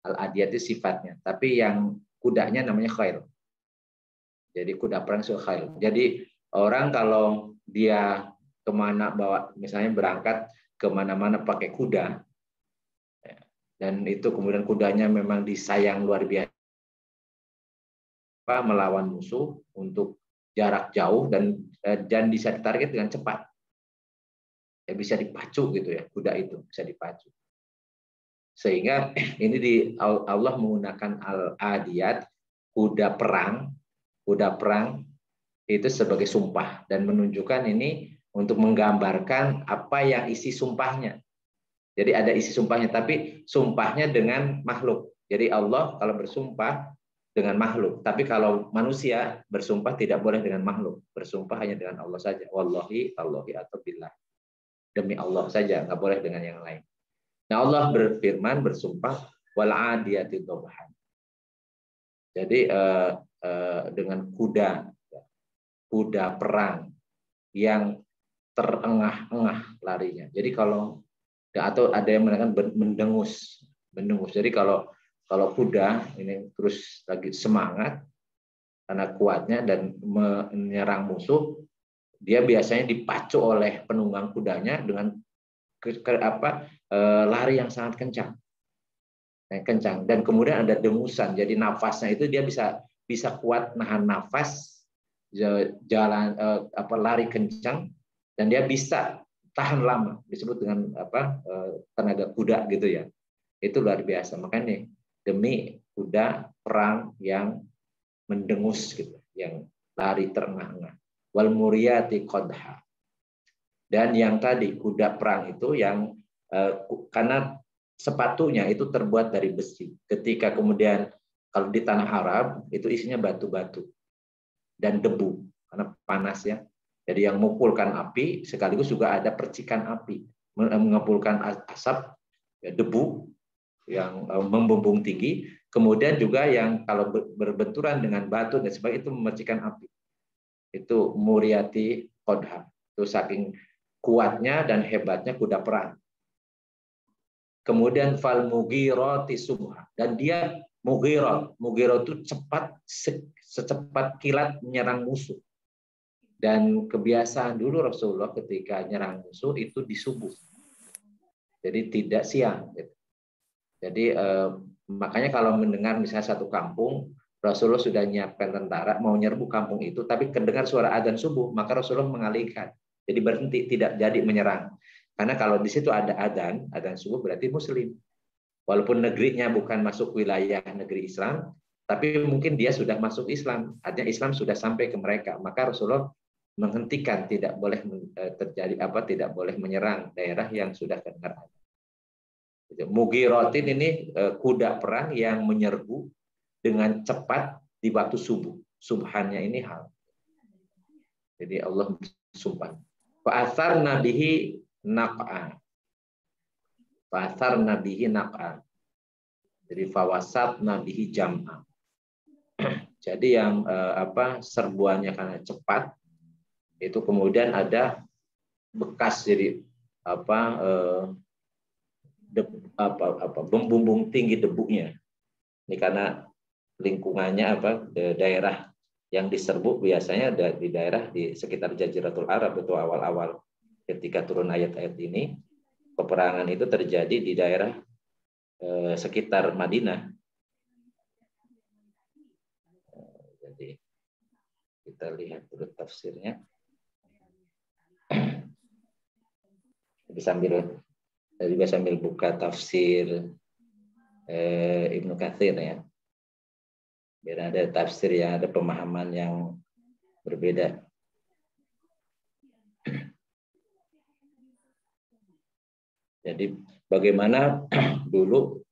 Al-Adiyat itu sifatnya, tapi yang kudanya namanya khail. Jadi kuda perang itu khail. Jadi orang kalau dia kemana bawa, misalnya berangkat kemana-mana pakai kuda, dan itu kemudian kudanya memang disayang luar biasa, melawan musuh untuk jarak jauh dan bisa ditarget dengan cepat. Ya, bisa dipacu gitu ya, kuda itu bisa dipacu. Sehingga ini Allah menggunakan Al-Adiyat, kuda perang itu sebagai sumpah dan menunjukkan ini untuk menggambarkan apa yang isi sumpahnya. Jadi ada isi sumpahnya, tapi sumpahnya dengan makhluk. Jadi Allah kalau bersumpah dengan makhluk, tapi kalau manusia bersumpah tidak boleh dengan makhluk, bersumpah hanya dengan Allah saja. Wallahi, Allahi atau billah. Demi Allah saja, nggak boleh dengan yang lain. Nah, Allah berfirman, bersumpah, wal adiyati dhabhan. Jadi dengan kuda perang yang terengah-engah larinya. Jadi kalau atau ada yang mengatakan mendengus. Jadi kalau kuda ini terus lagi semangat karena kuatnya dan menyerang musuh, dia biasanya dipacu oleh penunggang kudanya dengan lari yang sangat kencang. Dan kemudian ada dengusan. Jadi nafasnya itu dia bisa kuat nahan nafas jalan lari kencang, dan dia bisa tahan lama, disebut dengan tenaga kuda gitu ya. Itu luar biasa. Makanya demi kuda perang yang mendengus gitu, yang lari terengah-engah. Wal muriyati qadha. Dan yang tadi kuda perang itu yang karena sepatunya itu terbuat dari besi. Ketika kemudian kalau di tanah Arab itu isinya batu-batu dan debu karena panas ya. Jadi yang mengumpulkan api sekaligus juga ada percikan api, mengumpulkan asap, ya, debu yang membumbung tinggi. Kemudian juga yang kalau berbenturan dengan batu dan sebagainya itu memercikan api. Itu muriyati qadha. Itu saking kuatnya dan hebatnya kuda perang. Kemudian fal mughirati subha, dan dia mughirat itu cepat, secepat kilat menyerang musuh. Dan kebiasaan dulu Rasulullah ketika nyerang musuh itu di subuh, jadi tidak siang. Jadi makanya kalau mendengar misalnya satu kampung Rasulullah sudah menyiapkan tentara mau nyerbu kampung itu, tapi kedengar suara adzan subuh, maka Rasulullah mengalihkan, jadi berhenti, tidak jadi menyerang. Karena kalau di situ ada adzan subuh berarti Muslim. Walaupun negerinya bukan masuk wilayah negeri Islam, tapi mungkin dia sudah masuk Islam, artinya Islam sudah sampai ke mereka. Maka Rasulullah menghentikan, tidak boleh terjadi tidak boleh menyerang daerah yang sudah terdengar adzan. Mughiratin ini kuda perang yang menyerbu dengan cepat di waktu subuh. Subhannya ini hal. Jadi Allah bersumpah. Fa'athar nabihi naq'an. Fa'athar nabihi naq'an. Jadi fawasat nabihi jam'an. Jadi yang serbuannya karena cepat itu kemudian ada bekas, jadi bumbung tinggi debunya. Ini karena lingkungannya daerah yang diserbu biasanya di daerah di sekitar Jaziratul Arab. Itu awal-awal ketika turun ayat-ayat ini, peperangan itu terjadi di daerah sekitar Madinah. Jadi kita lihat dulu tafsirnya. Jadi sambil buka tafsir Ibnu Katsir ya. Biar ada tafsir yang ada pemahaman yang berbeda. Jadi bagaimana dulu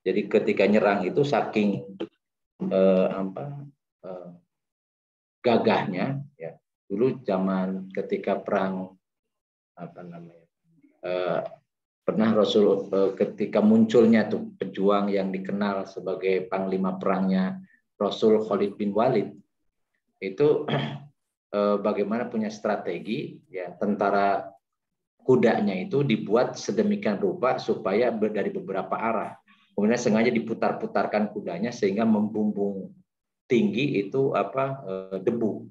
jadi ketika nyerang itu saking gagahnya ya. Dulu zaman ketika perang pernah Rasul ketika munculnya tuh pejuang yang dikenal sebagai panglima perangnya Rasul Khalid bin Walid, itu bagaimana punya strategi ya, tentara kudanya itu dibuat sedemikian rupa supaya dari beberapa arah, kemudian sengaja diputar-putarkan kudanya sehingga membumbung tinggi itu debu,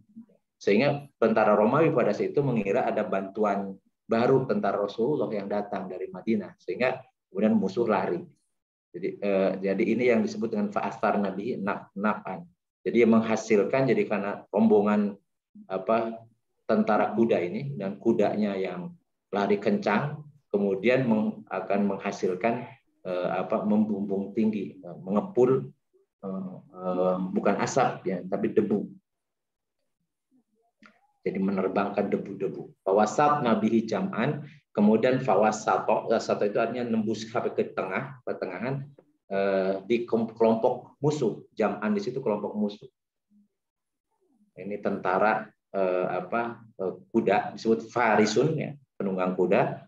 sehingga tentara Romawi pada saat itu mengira ada bantuan baru tentara Rasulullah yang datang dari Madinah, sehingga kemudian musuh lari. Jadi ini yang disebut dengan fa'athar nabi naq'an. Jadi yang menghasilkan, jadi karena rombongan tentara kuda ini dan kudanya yang lari kencang, kemudian akan menghasilkan membumbung tinggi, mengepul bukan asap ya, tapi debu. Jadi menerbangkan debu-debu. Fawasat nabihi jam'an, kemudian fawasato itu artinya nembus sampai ke pertengahan di kelompok musuh. Jam'an di situ kelompok musuh. Ini tentara kuda disebut farisun ya, penunggang kuda.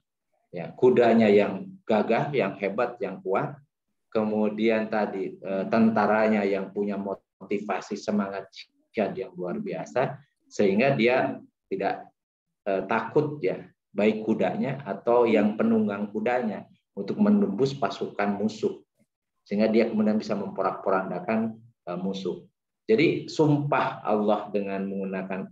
Ya, kudanya yang gagah, yang hebat, yang kuat. Kemudian tadi tentaranya yang punya motivasi semangat jihad yang luar biasa, sehingga dia tidak takut ya, baik kudanya atau yang penunggang kudanya untuk menembus pasukan musuh, sehingga dia kemudian bisa memporak-porandakan musuh. Jadi sumpah Allah dengan menggunakan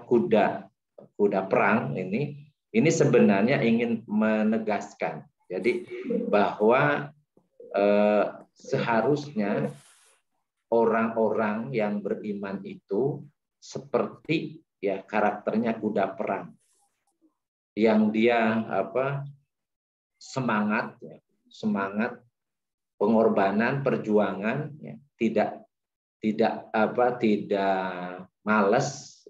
kuda perang ini sebenarnya ingin menegaskan, jadi bahwa seharusnya orang-orang yang beriman itu seperti ya karakternya kuda perang yang dia semangat ya, semangat pengorbanan, perjuangan ya, tidak malas,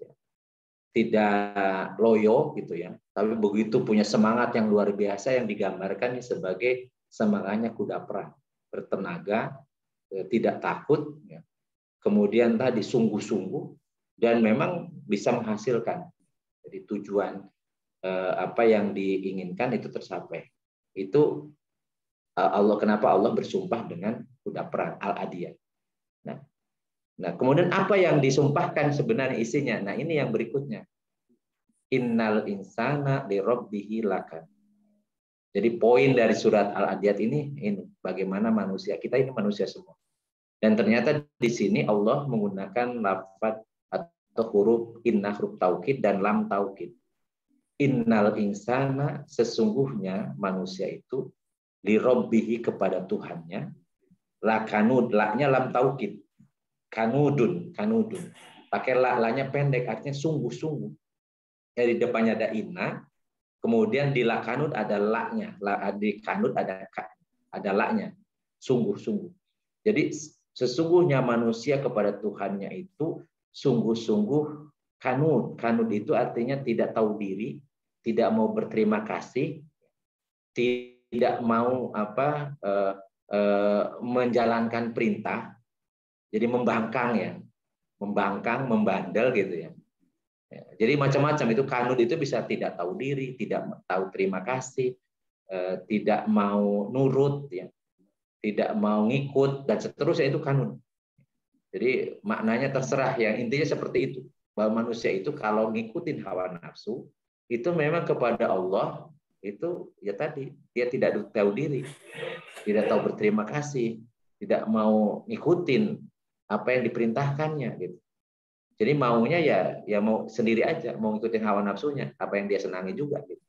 tidak loyo gitu ya. Tapi begitu punya semangat yang luar biasa yang digambarkan sebagai semangatnya kuda perang, bertenaga, tidak takut ya. Kemudian tadi sungguh-sungguh dan memang bisa menghasilkan. Jadi tujuan apa yang diinginkan itu tercapai. Itu kenapa Allah bersumpah dengan kuda perang Al-Adiyah. Nah, kemudian apa yang disumpahkan sebenarnya isinya? Nah, ini yang berikutnya. Innal insana li rabbihi lakan. Jadi poin dari surat Al-Adiyat ini bagaimana manusia, kita ini manusia semua. Dan ternyata di sini Allah menggunakan lafaz atau huruf inna, huruf taukid dan lam taukid. Innal insana, sesungguhnya manusia itu li rabbihi, kepada Tuhannya, lakanud, laknya lam taukid. Kanudun. Pakai la-nya pendek, artinya sungguh-sungguh. Dari depannya ada inna, kemudian di lakanud ada la-nya. Di kanud ada la-nya. Sungguh-sungguh. Jadi sesungguhnya manusia kepada Tuhannya itu sungguh-sungguh kanud. Kanud itu artinya tidak tahu diri, tidak mau berterima kasih, tidak mau menjalankan perintah. Jadi membangkang ya, membandel gitu ya. Jadi macam-macam itu kanud itu bisa tidak tahu diri, tidak tahu terima kasih, tidak mau nurut ya, tidak mau ngikut dan seterusnya, itu kanud. Jadi maknanya terserah ya, intinya seperti itu. Bahwa manusia itu kalau ngikutin hawa nafsu itu memang kepada Allah itu ya tadi dia tidak tahu diri, tidak tahu berterima kasih, tidak mau ngikutin apa yang diperintahkannya gitu. Jadi maunya ya mau sendiri aja, mau ngikutin hawa nafsunya, apa yang dia senangi juga gitu.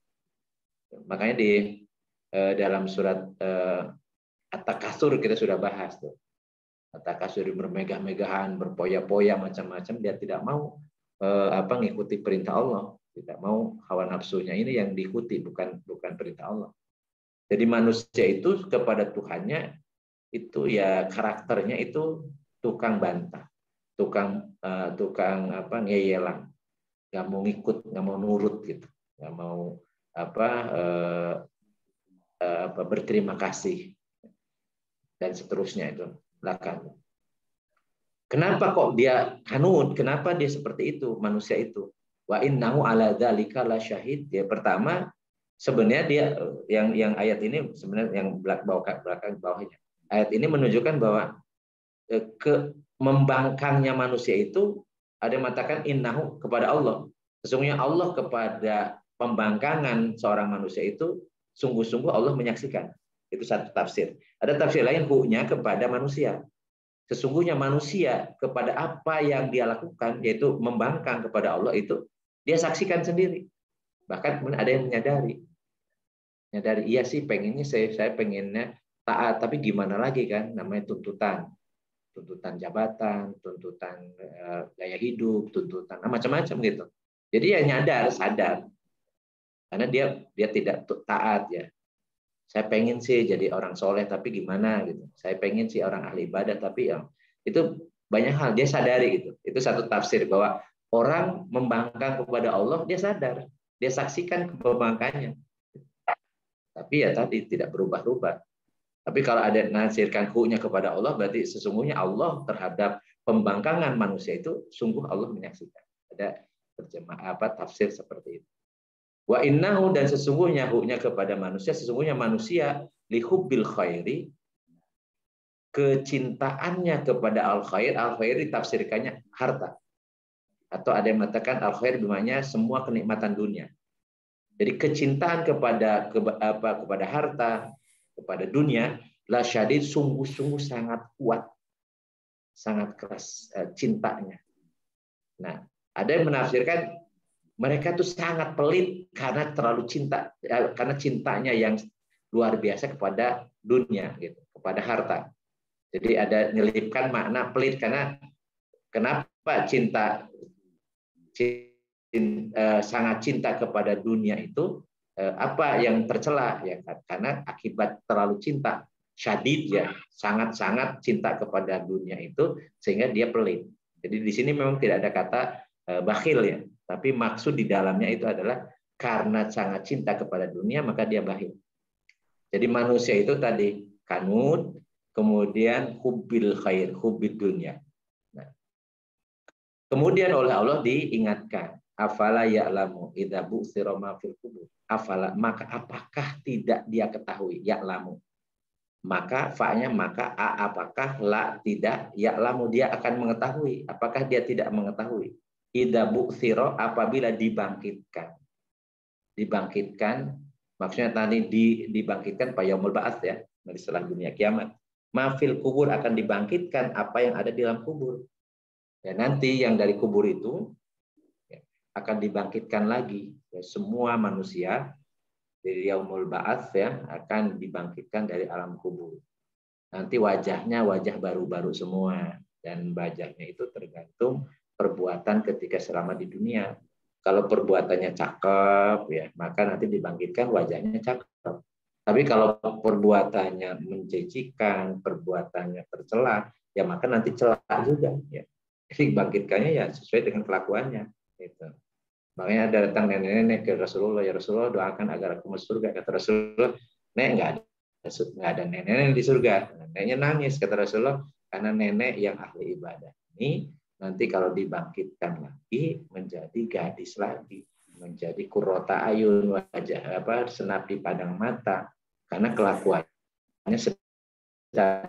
Makanya di dalam surat At-Takatsur kita sudah bahas tuh. At-Takatsur bermegah-megahan, berpoya-poya macam-macam, dia tidak mau ngikuti perintah Allah, tidak mau hawa nafsunya ini yang diikuti, bukan perintah Allah. Jadi manusia itu kepada Tuhannya itu ya karakternya itu tukang bantah, tukang ngeyelan, nggak mau ngikut, nggak mau nurut gitu, nggak mau berterima kasih dan seterusnya itu lakan. Kenapa kok dia kanud? Kenapa dia seperti itu manusia itu? Wa innahu ala dzalika lasyahid. Ya pertama sebenarnya dia yang ayat ini sebenarnya yang belakang bawahnya. Ayat ini menunjukkan bahwa membangkangnya manusia itu ada yang mengatakan innahu kepada Allah. Sesungguhnya Allah kepada pembangkangan seorang manusia itu sungguh-sungguh Allah menyaksikan. Itu satu tafsir. Ada tafsir lain hu-nya kepada manusia. Sesungguhnya manusia kepada apa yang dia lakukan yaitu membangkang kepada Allah itu dia saksikan sendiri. Bahkan ada yang menyadari iya sih pengennya saya pengennya taat, tapi gimana lagi kan, namanya tuntutan jabatan, tuntutan gaya hidup, tuntutan macam-macam gitu. Jadi ya sadar karena dia tidak taat ya. Saya pengen sih jadi orang soleh tapi gimana gitu. Saya pengen sih orang ahli ibadah tapi ya itu banyak hal dia sadari gitu. Itu satu tafsir bahwa orang membangkang kepada Allah dia sadar, dia saksikan pembangkangannya. Tapi ya tadi tidak berubah-ubah. Tapi kalau ada nasirkan hu-nya kepada Allah, berarti sesungguhnya Allah terhadap pembangkangan manusia itu sungguh Allah menyaksikan. Ada terjemah tafsir seperti itu. Wa innahu, dan sesungguhnya hu-nya kepada manusia, sesungguhnya manusia lihubbil khairi, kecintaannya kepada al-khair ditafsirkannya harta. Atau ada yang mengatakan al-khair bermakna semua kenikmatan dunia. Jadi kecintaan kepada harta, kepada dunia, la syadid, sungguh-sungguh sangat kuat, sangat keras cintanya. Nah, ada yang menafsirkan mereka itu sangat pelit karena terlalu cinta, karena cintanya yang luar biasa kepada dunia, gitu, kepada harta. Jadi ada nyelipkan makna pelit, karena kenapa sangat cinta kepada dunia itu, apa yang tercela ya, karena akibat terlalu cinta syadid ya, sangat-sangat cinta kepada dunia itu sehingga dia pelit. Jadi di sini memang tidak ada kata bakhil ya, tapi maksud di dalamnya itu adalah karena sangat cinta kepada dunia maka dia bakhil. Jadi manusia itu tadi kanut, kemudian hubbil khair, hubbil dunia. Nah, kemudian oleh Allah diingatkan, afala ya'lamu idza bu'thira ma fil qubur. Afala, maka apakah tidak dia ketahui, ya'lamu. Maka fa-nya maka apakah la tidak, ya'lamu dia akan mengetahui. Apakah dia tidak mengetahui? Idza bu'thira, apabila dibangkitkan. Dibangkitkan maksudnya tadi dibangkitkan pada yaumul ba'ats ya, setelah dunia kiamat. Ma fil kubur, akan dibangkitkan apa yang ada di dalam kubur. Ya, nanti yang dari kubur itu akan dibangkitkan lagi. Ya, semua manusia dari yaumul ba'ats ya akan dibangkitkan dari alam kubur. Nanti wajahnya wajah baru-baru semua, dan wajahnya itu tergantung perbuatan ketika selama di dunia. Kalau perbuatannya cakep ya, maka nanti dibangkitkan wajahnya cakep. Tapi kalau perbuatannya menjijikan, perbuatannya tercela, ya maka nanti celak juga ya. Jadi bangkitkannya ya sesuai dengan kelakuannya gitu. Makanya ada datang nenek-nenek ke Rasulullah, ya Rasulullah doakan agar aku masuk surga. Kata Rasulullah, nek nggak ada nenek di surga. Neneknya nangis, kata Rasulullah, karena nenek yang ahli ibadah ini nanti kalau dibangkitkan lagi menjadi gadis lagi, menjadi kurrota ayun, wajah senap di padang mata, karena kelakuannya sedap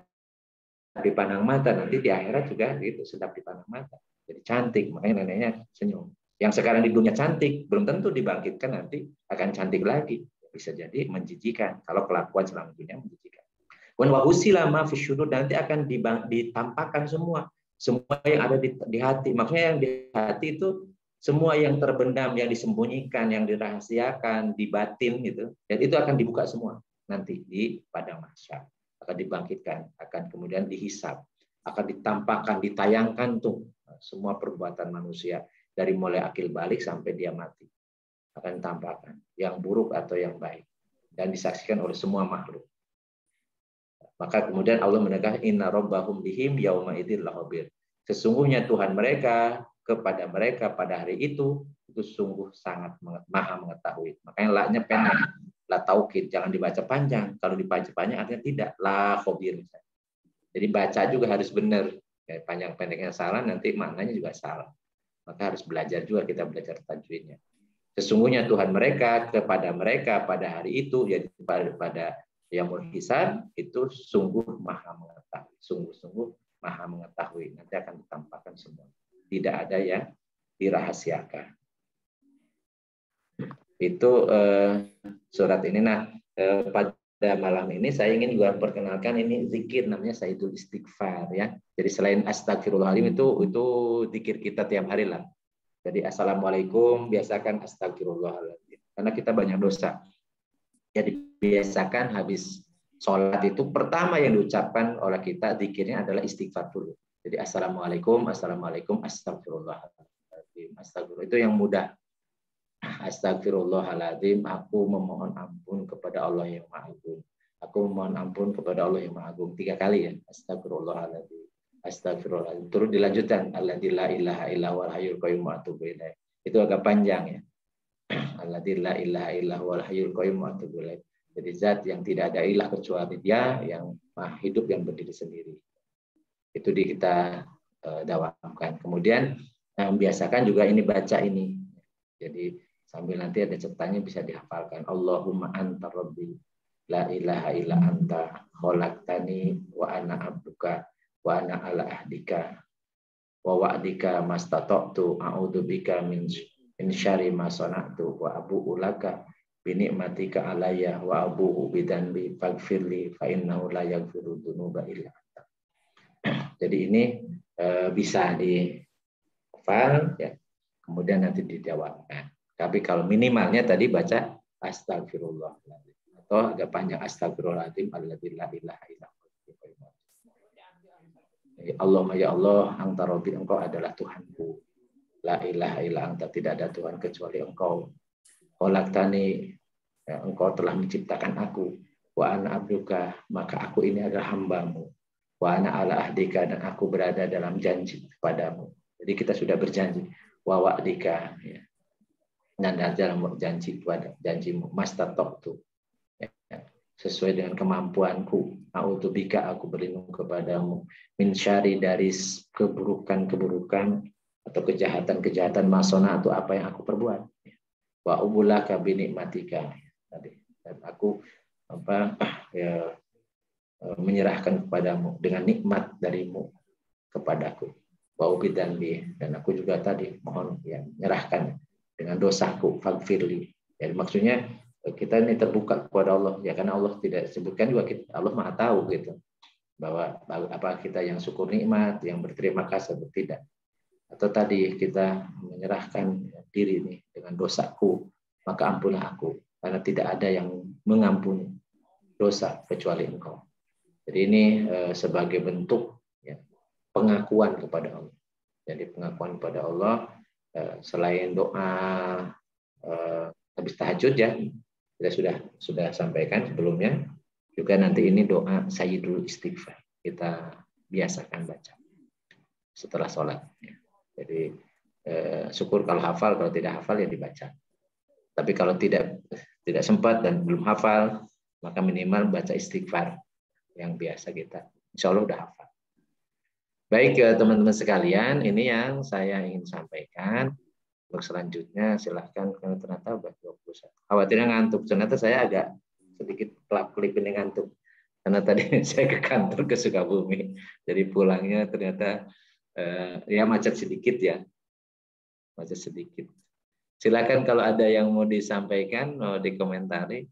di pandang mata, nanti di akhirat juga gitu, sedap di pandang mata. Jadi cantik, makanya neneknya senyum. Yang sekarang di dunia cantik, belum tentu dibangkitkan nanti akan cantik lagi. Bisa jadi menjijikan, kalau kelakuan selama dunia menjijikan. Wa usila ma fi syudur, nanti akan ditampakkan semua yang ada di hati. Maksudnya yang di hati itu semua yang terpendam, yang disembunyikan, yang dirahasiakan, di batin gitu. Dan itu akan dibuka semua nanti di padang mahsyar. Akan dibangkitkan, akan kemudian dihisab, akan ditampakkan, ditayangkan tuh semua perbuatan manusia dari mulai akil balik sampai dia mati. Akan ditampakkan yang buruk atau yang baik, dan disaksikan oleh semua makhluk. Maka kemudian Allah menegaskan inna rabbahum bihim yauma idzil lakhabir. Sesungguhnya Tuhan mereka kepada mereka pada hari itu sungguh sangat maha mengetahui. Makanya la-nya pendek, la taukid, jangan dibaca panjang. Kalau dibaca panjang artinya tidak, la khabir. Jadi baca juga harus benar. Panjang pendeknya salah, nanti maknanya juga salah. Maka harus belajar juga, kita belajar tajwidnya. Sesungguhnya Tuhan mereka kepada mereka pada hari itu, yaitu pada yaumul hisab, itu sungguh maha mengetahui, sungguh-sungguh maha mengetahui. Nanti akan ditampakkan semua, tidak ada yang dirahasiakan. Itu surat ini. Nah, pada malam ini saya ingin juga perkenalkan ini zikir namanya Sayyidul Istighfar ya. Jadi selain astagfirullahaladzim itu zikir kita tiap hari lah. Jadi assalamualaikum, biasakan astagfirullahaladzim. Karena kita banyak dosa. Jadi biasakan habis sholat itu pertama yang diucapkan oleh kita zikirnya adalah istighfar dulu. Jadi assalamualaikum, astagfirullah, astagfirullah itu yang mudah. Astagfirullahaladzim, aku memohon ampun kepada Allah yang Maha Agung. Aku memohon ampun kepada Allah yang Maha Agung 3 kali ya. Astagfirullahaladzim, astagfirullahaladzim. Terus dilanjutkan alladzi la ilaha illa huwal hayyul qayyum wa atubu ilaih. Itu agak panjang ya. Alladzi la ilaha illa huwal hayyul qayyum wa atubu ilaih. Jadi zat yang tidak ada ilah kecuali Dia yang Maha hidup yang berdiri sendiri. Itu kita dawamkan. Kemudian biasakan juga ini baca ini. Jadi sambil nanti ada ceritanya bisa dihafalkan. Allahumma anta rabbi la ilaha illa anta khalaqtani wa ana abduka wa ana ala ahdika wa wa'dika mastata'tu a'udzubika min syarri ma sana'tu wa abu'u laka bi ni'matika alayya wa abu'u bidzanbi faghfirli fa innahu la yaghfiru dzunuba illa anta. Jadi ini bisa dihafal ya. Kemudian nanti dijawabkan. Tapi kalau minimalnya tadi baca astagfirullah atau agak panjang astagfirullahaladzim alladzi la ilaha illa huwa. Allahumma ya Allah, anta rabbi, engkau adalah Tuhanku. La ilaha illa anta, tidak ada Tuhan kecuali engkau. Khalaqtani, ya, engkau telah menciptakan aku. Wa ana abduka, maka aku ini adalah hambamu. Wa ana ala ahdika, dan aku berada dalam janji kepadamu. Jadi kita sudah berjanji. Wa wa'dika, ya. Dan dalam janjimu, mastatoktu, ya. Sesuai dengan kemampuanku. A'udzubika, aku berlindung kepadamu. Min syari, dari keburukan-keburukan atau kejahatan-kejahatan, masona, atau apa yang aku perbuat. Wa ubulaka binikmatika, dan aku menyerahkan kepadamu dengan nikmat darimu kepadaku. Wa ubidanbi, dan aku juga tadi mohon ya menyerahkan dengan dosaku, fagfirli. Jadi maksudnya kita ini terbuka kepada Allah ya, karena Allah tidak sebutkan juga, Allah Maha tahu gitu, bahwa apa kita yang syukur nikmat, yang berterima kasih atau tidak. Atau tadi kita menyerahkan diri nih dengan dosaku, maka ampunilah aku, karena tidak ada yang mengampuni dosa kecuali engkau. Jadi ini sebagai bentuk ya, pengakuan kepada Allah. Jadi pengakuan kepada Allah selain doa habis tahajud ya, kita sudah sampaikan sebelumnya, juga nanti ini doa Sayyidul Istighfar kita biasakan baca setelah sholat. Ya. Jadi syukur kalau hafal, kalau tidak hafal ya dibaca. Tapi kalau tidak sempat dan belum hafal, maka minimal baca istighfar yang biasa kita. Insya Allah udah hafal. Baik teman-teman sekalian, ini yang saya ingin sampaikan. Untuk selanjutnya silahkan, karena ternyata udah 21. Khawatirnya ngantuk, ternyata saya agak sedikit kelap-kelip ini ngantuk. Karena tadi saya ke kantor ke Sukabumi, jadi pulangnya ternyata ya macet sedikit ya. Macet sedikit. Silakan kalau ada yang mau disampaikan, mau dikomentari,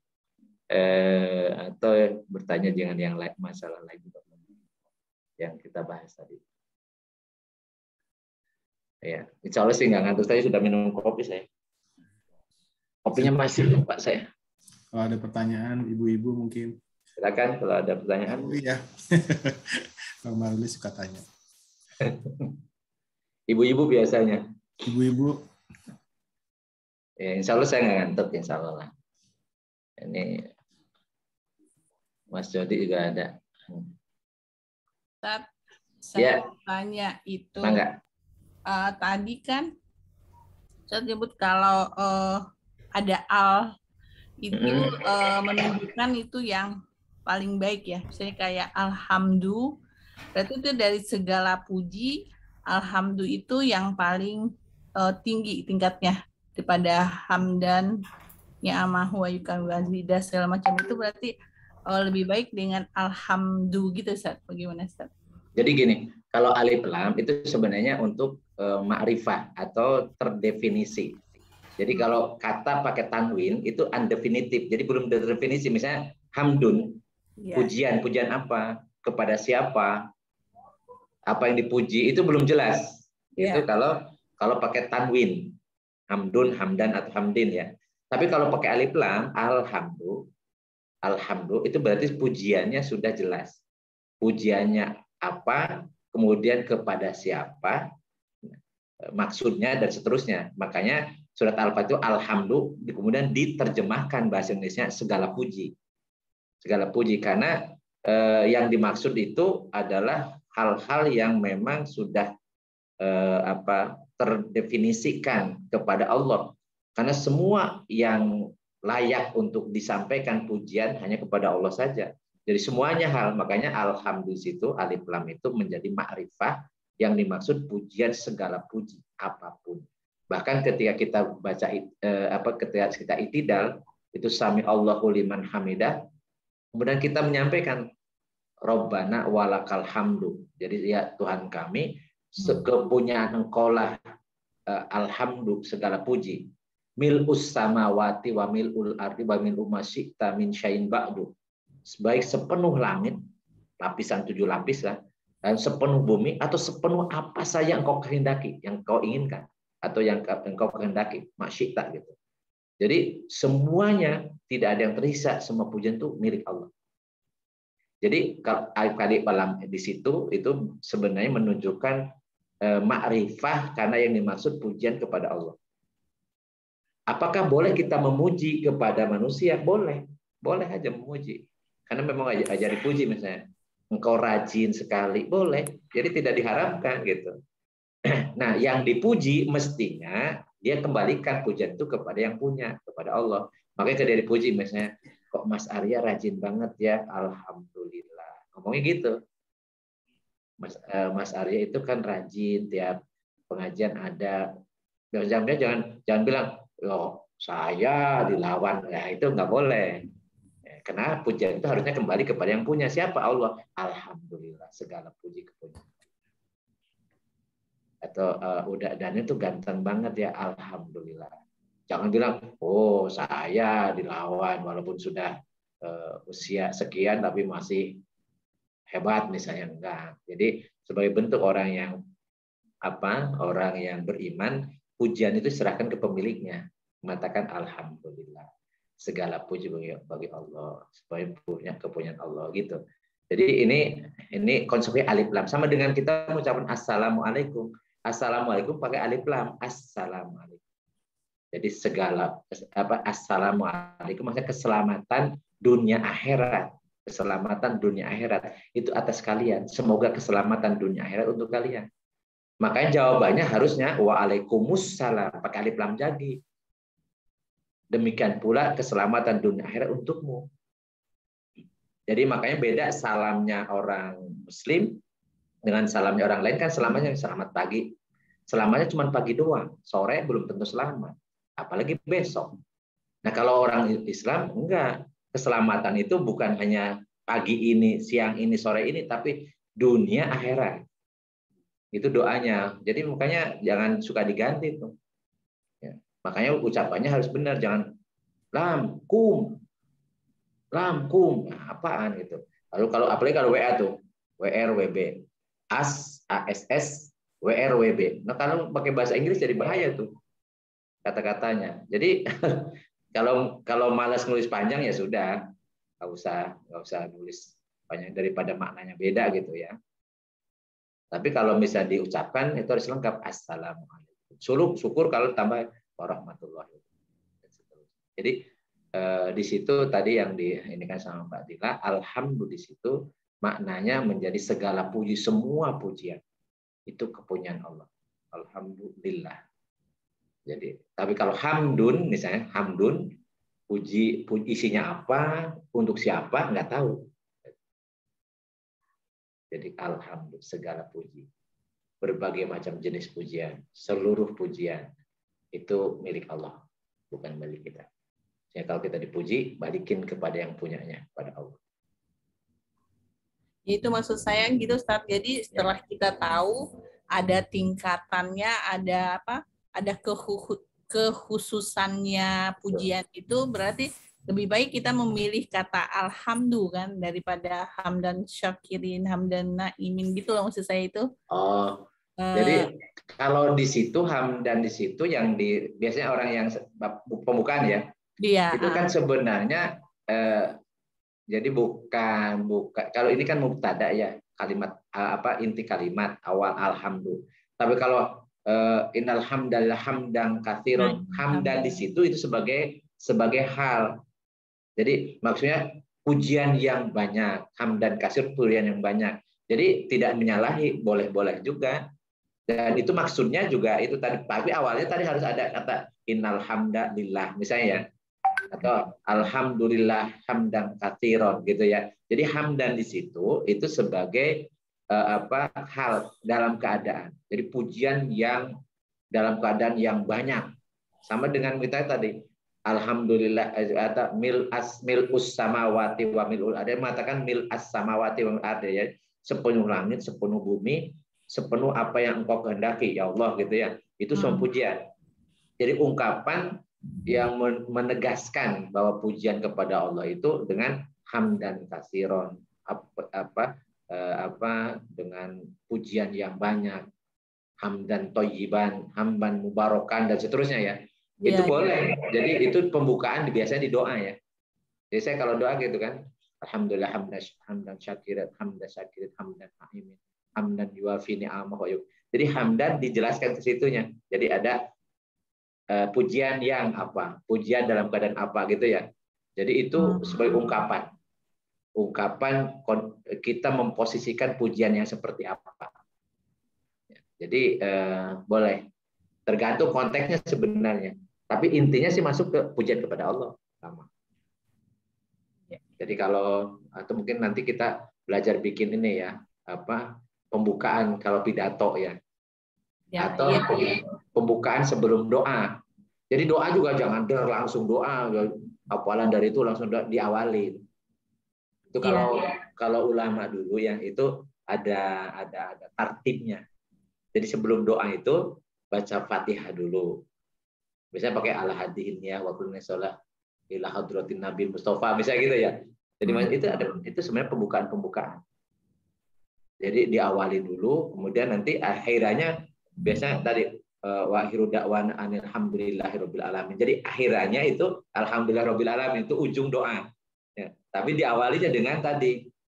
atau bertanya dengan yang lain, masalah lain yang kita bahas tadi. Ya, insya Allah sih nggak ngantuk, saya sudah minum kopi saya. Kopinya masih Pak saya. Kalau ada pertanyaan, ibu-ibu mungkin. Silakan kalau ada pertanyaan. Iya. Bang Maruli suka tanya. Ibu-ibu biasanya. Ibu-ibu. Ya, insya Allah saya nggak ngantuk, insya Allah lah. Ini Mas Jody juga ada. Ustaz, saya tanya itu. Tadi kan saya sebut kalau ada al itu menunjukkan itu yang paling baik ya. Misalnya kayak alhamdulillah, berarti itu dari segala puji, alhamdulillah itu yang paling tinggi tingkatnya daripada hamdan ya amahu wa yukan wazida segala macam, itu berarti lebih baik dengan alhamdulillah gitu Ustaz. Bagaimana Ustaz? Jadi gini, kalau alif lam itu sebenarnya untuk ma'rifah atau terdefinisi. Jadi kalau kata pakai tanwin itu undefinitif, jadi belum terdefinisi. Misalnya hamdun, pujian apa, kepada siapa, apa yang dipuji itu belum jelas. Itu kalau pakai tanwin, hamdun, hamdan atau hamdin ya. Tapi kalau pakai alif lam, alhamdulillah itu berarti pujiannya sudah jelas. Pujiannya apa, kemudian kepada siapa, maksudnya dan seterusnya. Makanya surat Al-Fatihah itu alhamdulillah kemudian diterjemahkan bahasa Indonesia segala puji. Segala puji karena yang dimaksud itu adalah hal-hal yang memang sudah terdefinisikan kepada Allah. Karena semua yang layak untuk disampaikan pujian hanya kepada Allah saja. Jadi semuanya hal, makanya alhamdulillah itu alif lam itu menjadi ma'rifah yang dimaksud pujian segala puji apapun. Bahkan ketika kita baca ketika kita itidal itu sami Allahu liman hamidah, kemudian kita menyampaikan Rabbana walakal hamdu. Jadi ya Tuhan kami, kepunyaan Engkaulah alhamdulillah segala puji. Mil'us samawati wa mil'ul ardi wa mil'u ma syi'ta min syai'in ba'du. Baik sepenuh langit, lapisan 7 lapis lah, dan sepenuh bumi atau sepenuh apa saja engkau kehendaki, yang kau inginkan atau yang engkau kehendaki, masyita gitu. Jadi semuanya tidak ada yang tersisa, semua pujian itu milik Allah. Jadi kalau alif lam di situ itu sebenarnya menunjukkan ma'rifah karena yang dimaksud pujian kepada Allah. Apakah boleh kita memuji kepada manusia? Boleh. Boleh aja memuji. Karena memang aja dipuji misalnya. Engkau rajin sekali. Boleh. Jadi tidak diharamkan gitu. Nah, yang dipuji mestinya dia kembalikan pujian itu kepada yang punya, kepada Allah. Makanya dia dipuji misalnya, kok Mas Arya rajin banget ya, alhamdulillah. Ngomongnya gitu. Mas Arya itu kan rajin, tiap pengajian ada. Jangan bilang, loh saya dilawan. Ya, itu nggak boleh. Karena pujian itu harusnya kembali kepada yang punya. Siapa? Allah. Alhamdulillah, segala puji kepunyaan. Atau udah dan itu ganteng banget ya, alhamdulillah. Jangan bilang, oh saya dilawan walaupun sudah usia sekian tapi masih hebat misalnya, enggak. Jadi sebagai bentuk orang yang beriman, pujian itu serahkan ke pemiliknya, mengatakan alhamdulillah, segala puji bagi Allah, supaya punya kepunyaan Allah gitu. Jadi ini konsepnya alif lam, sama dengan kita mengucapkan assalamualaikum. Assalamualaikum pakai alif lam, assalamualaikum. Jadi segala assalamualaikum maksudnya keselamatan dunia akhirat. Keselamatan dunia akhirat itu atas kalian. Semoga keselamatan dunia akhirat untuk kalian. Makanya jawabannya harusnya waalaikumsalam pakai alif lam jadi. Demikian pula keselamatan dunia akhirat untukmu. Jadi makanya beda salamnya orang muslim dengan salamnya orang lain. Kan selamanya selamat pagi. Selamanya cuma pagi doang, sore belum tentu selamat, apalagi besok. Nah kalau orang Islam enggak, keselamatan itu bukan hanya pagi ini, siang ini, sore ini, tapi dunia akhirat. Itu doanya. Jadi makanya jangan suka diganti tuh. Ya. Makanya ucapannya harus benar, jangan lam kum, nah, apaan gitu. Lalu apalagi kalau WA tuh, WR WB, ASS WRWB. Nah kalau pakai bahasa Inggris jadi bahaya tuh kata-katanya. Jadi kalau malas nulis panjang ya sudah, nggak usah nulis panjang daripada maknanya beda gitu ya. Tapi kalau bisa diucapkan itu harus lengkap assalamualaikum. Syukur kalau tambah warahmatullahi wabarakatuh. Jadi di situ tadi yang ini kan sama Mbak Dila, alhamdulillah di situ maknanya menjadi segala puji, semua pujian itu kepunyaan Allah. Alhamdulillah. Jadi, tapi kalau hamdun misalnya, hamdun puji isinya apa, untuk siapa nggak tahu. Jadi alhamdulillah segala puji. Berbagai macam jenis pujian, seluruh pujian itu milik Allah, bukan milik kita. Jadi kalau kita dipuji, balikin kepada yang punyanya, pada Allah. Itu maksud saya gitu, Ustaz. Jadi setelah kita tahu ada tingkatannya, ada kekhususannya pujian itu, berarti lebih baik kita memilih kata alhamdulillah kan daripada hamdan syakirin, hamdan naimin gitu loh maksud saya itu. Oh. Jadi kalau di situ hamdan di situ yang biasanya orang yang pembukaan ya. Iya. Itu kan sebenarnya jadi bukan kalau ini kan mubtada ya, kalimat inti kalimat awal alhamdulillah. Tapi kalau innal hamdalillah hamdan katsiran, hamdan di situ itu sebagai hal. Jadi maksudnya pujian yang banyak, hamdan katsir pujian yang banyak. Jadi tidak menyalahi, boleh-boleh juga. Dan itu maksudnya juga itu tadi, tapi awalnya tadi harus ada kata innal hamdalillah misalnya ya. Atau alhamdulillah hamdan katsiran gitu ya. Jadi hamdan di situ itu sebagai hal dalam keadaan. Jadi pujian yang dalam keadaan yang banyak. Sama dengan kita tadi alhamdulillah atau mil'us samawati wa mil'ul ardi, mengatakan mil'as samawati wa mil'ul ardi ya, sepenuh langit, sepenuh bumi, sepenuh apa yang engkau kehendaki ya Allah gitu ya. Itu semua pujian. Jadi ungkapan yang menegaskan bahwa pujian kepada Allah itu dengan hamdan katsiran, dengan pujian yang banyak, hamdan thayyiban, hamdan mubarakan dan seterusnya ya. Itu boleh. Jadi itu pembukaan biasanya di doa ya. Jadi saya kalau doa gitu kan, Alhamdulillah hamdan syakiran hamdan na'imin hamdan yuafi ni'amahu. Jadi hamdan dijelaskan ke situnya. Jadi ada pujian yang apa? Pujian dalam keadaan apa gitu ya. Jadi itu sebagai ungkapan kita memposisikan pujian yang seperti apa. Jadi boleh tergantung konteksnya sebenarnya. Tapi intinya sih masuk ke pujian kepada Allah sama. Jadi kalau atau mungkin nanti kita belajar bikin ini ya apa pembukaan kalau pidato ya. Atau pembukaan sebelum doa. Jadi doa juga jangan langsung doa, hafalan dari itu langsung diawali. Itu kalau ulama dulu yang itu ada tartibnya. Jadi sebelum doa itu baca Fatihah dulu. Biasanya pakai ala hadihin ya wa kullu shalah ila hadratin Nabi Mustafa misalnya gitu ya. Jadi itu sebenarnya pembukaan. Jadi diawali dulu, kemudian nanti akhirannya biasanya tadi wa akhiru da'wana alhamdulillahirabbil alamin. Jadi akhirannya itu alhamdulillahirabbil alamin itu ujung doa. Ya, tapi diawalinya dengan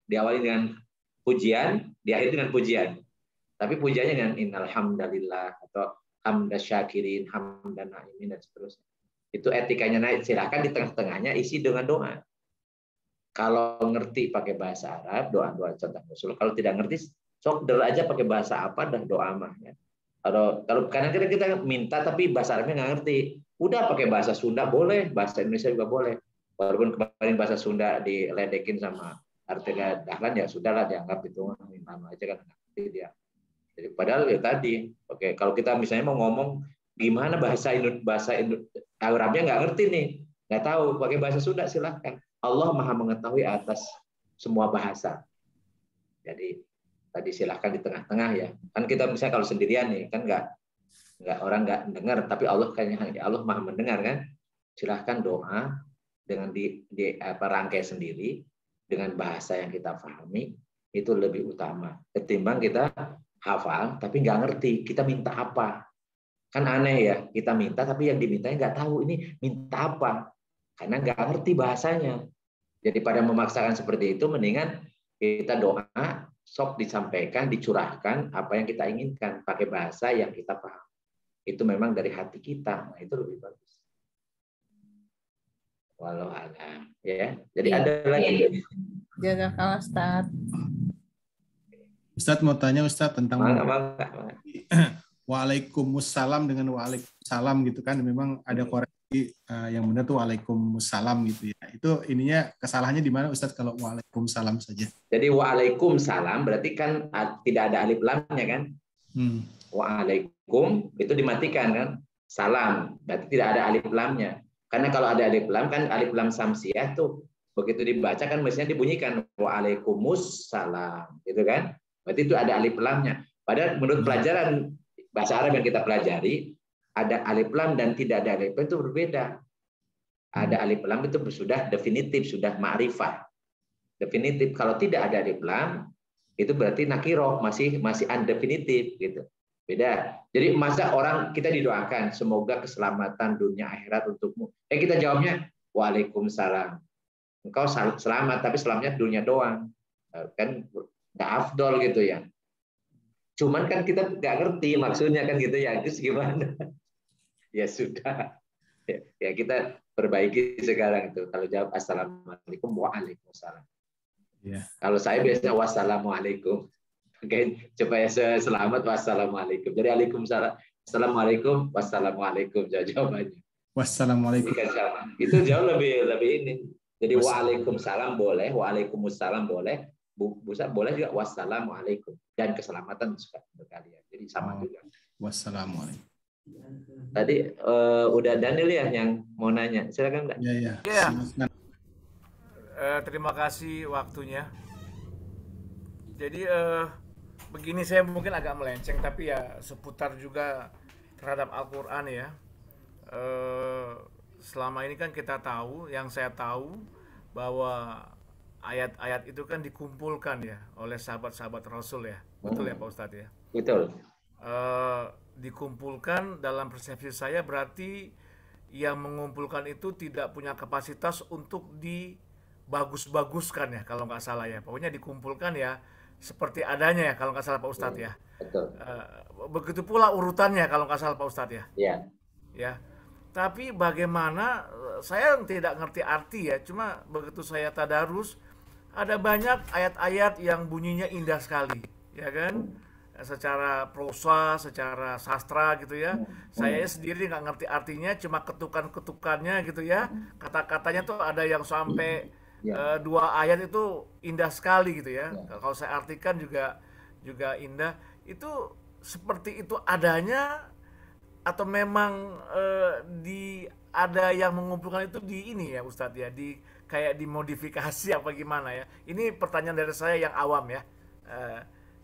diawali dengan pujian, diakhiri dengan pujian. Tapi pujiannya dengan innal hamdalillah atau hamdasyakirin, hamdan na'imin dan seterusnya. Itu etikanya naik. Silakan di tengah-tengahnya isi dengan doa. Kalau ngerti pakai bahasa Arab, doa-doa contoh Rasul. Kalau tidak ngerti, sok aja pakai bahasa apa dan doa mah ya. Kalau kadang-kadang kita minta tapi bahasa Arabnya nggak ngerti, udah pakai bahasa Sunda boleh, bahasa Indonesia juga boleh. Walaupun kemarin bahasa Sunda diledekin sama artinya dahlan ya sudahlah dianggap itu nama aja kan ngerti dia. Jadi padahal ya tadi, oke kalau kita misalnya mau ngomong gimana bahasa Arabnya nggak ngerti nih, nggak tahu pakai bahasa Sunda silahkan. Allah Maha mengetahui atas semua bahasa. Jadi tadi silahkan di tengah-tengah ya. Kan kita bisa kalau sendirian nih kan nggak orang nggak dengar, tapi Allah kayaknya Allah Maha mendengar kan. Silahkan doa dengan rangkai sendiri dengan bahasa yang kita pahami itu lebih utama ketimbang kita hafal tapi nggak ngerti kita minta apa. Kan aneh ya kita minta tapi yang dimintanya nggak tahu ini minta apa. Karena nggak ngerti bahasanya. Jadi pada memaksakan seperti itu, mendingan kita doa, sok disampaikan, dicurahkan apa yang kita inginkan pakai bahasa yang kita paham. Itu memang dari hati kita, nah itu lebih bagus. Walau alam, ya. Jadi ada lagi. Jazakallah Ustaz. Ustaz mau tanya Ustaz tentang Waalaikumsalam dengan waalaikumsalam gitu kan, memang ada koreksi yang benar tuh waalaikumsalam gitu ya. Itu ininya kesalahannya di mana Ustaz kalau waalaikumsalam saja? Jadi waalaikumsalam berarti kan tidak ada alif lamnya kan? Waalaikum itu dimatikan kan? Salam berarti tidak ada alif lamnya. Karena kalau ada alif lam kan alif lam samsiah tuh begitu dibaca kan mestinya dibunyikan waalaikumsalam gitu kan? Berarti itu ada alif lamnya. Padahal menurut pelajaran bahasa Arab yang kita pelajari ada alif lam dan tidak ada alif lam itu berbeda. Ada alif lam itu sudah definitif, sudah ma'rifah. Definitif. Kalau tidak ada alif lam itu berarti nakiro, masih undefinitif gitu. Beda. Jadi masa orang kita didoakan semoga keselamatan dunia akhirat untukmu. Kita jawabnya waalaikumsalam. Engkau selamat tapi selamatnya dunia doang. Kan nggak afdol gitu ya. Cuman kan kita nggak ngerti maksudnya kan gitu ya. Terus gimana? Ya sudah. Ya kita perbaiki sekarang itu. Kalau jawab assalamualaikum waalaikumsalam. Ya. Kalau saya biasanya wassalamualaikum. Oke, supaya selamat wassalamualaikum. Jadi waalaikumsalam. Assalamualaikum wassalamualaikum jawabannya. Wassalamualaikum. Itu jauh lebih ini. Jadi waalaikumsalam boleh, waalaikumsalam boleh. Boleh juga wassalamualaikum dan keselamatan untuk kalian. Jadi sama juga. Wassalamualaikum. Tadi udah Daniel ya yang mau nanya. Silakan Mbak. Iya. Terima kasih waktunya. Jadi begini, saya mungkin agak melenceng tapi ya seputar juga terhadap Al-Quran ya. Selama ini kan kita tahu, yang saya tahu bahwa ayat-ayat itu kan dikumpulkan ya oleh sahabat-sahabat Rasul ya. Betul ya Pak Ustadz ya? Betul. Dikumpulkan dalam persepsi saya berarti yang mengumpulkan itu tidak punya kapasitas untuk bagus-baguskan ya kalau nggak salah ya. Pokoknya dikumpulkan ya seperti adanya ya kalau nggak salah Pak Ustadz ya. Betul. Begitu pula urutannya kalau nggak salah Pak Ustadz ya. Iya. Ya. Tapi bagaimana, saya tidak ngerti arti ya, cuma begitu saya tadarus ada banyak ayat-ayat yang bunyinya indah sekali, ya kan? Secara prosa, secara sastra gitu ya. Saya sendiri nggak ngerti artinya, cuma ketukan-ketukannya gitu ya. Kata-katanya tuh ada yang sampai 2 ayat itu indah sekali gitu ya. Kalau saya artikan juga indah. Itu seperti itu adanya atau memang ada yang mengumpulkan itu di ini ya Ustadz ya, kayak dimodifikasi apa gimana ya? Ini pertanyaan dari saya yang awam ya.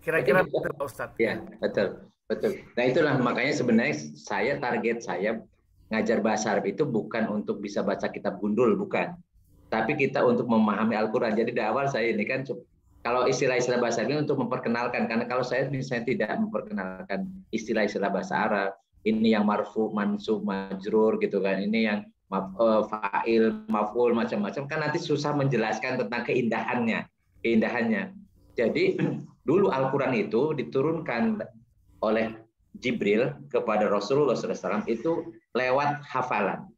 Kira-kira betul Pak Ustadz? Ya, betul. Nah itulah makanya sebenarnya target saya ngajar bahasa Arab itu bukan untuk bisa baca kitab gundul, bukan. Tapi kita untuk memahami Al-Quran. Jadi di awal saya ini kan kalau istilah-istilah bahasa Arab ini untuk memperkenalkan, karena kalau saya misalnya tidak memperkenalkan istilah-istilah bahasa Arab, ini yang marfu, mansub, majrur gitu kan, ini yang fa'il, maf'ul, macam-macam, kan nanti susah menjelaskan tentang keindahannya. Jadi dulu Al-Quran itu diturunkan oleh Jibril kepada Rasulullah SAW itu lewat hafalan.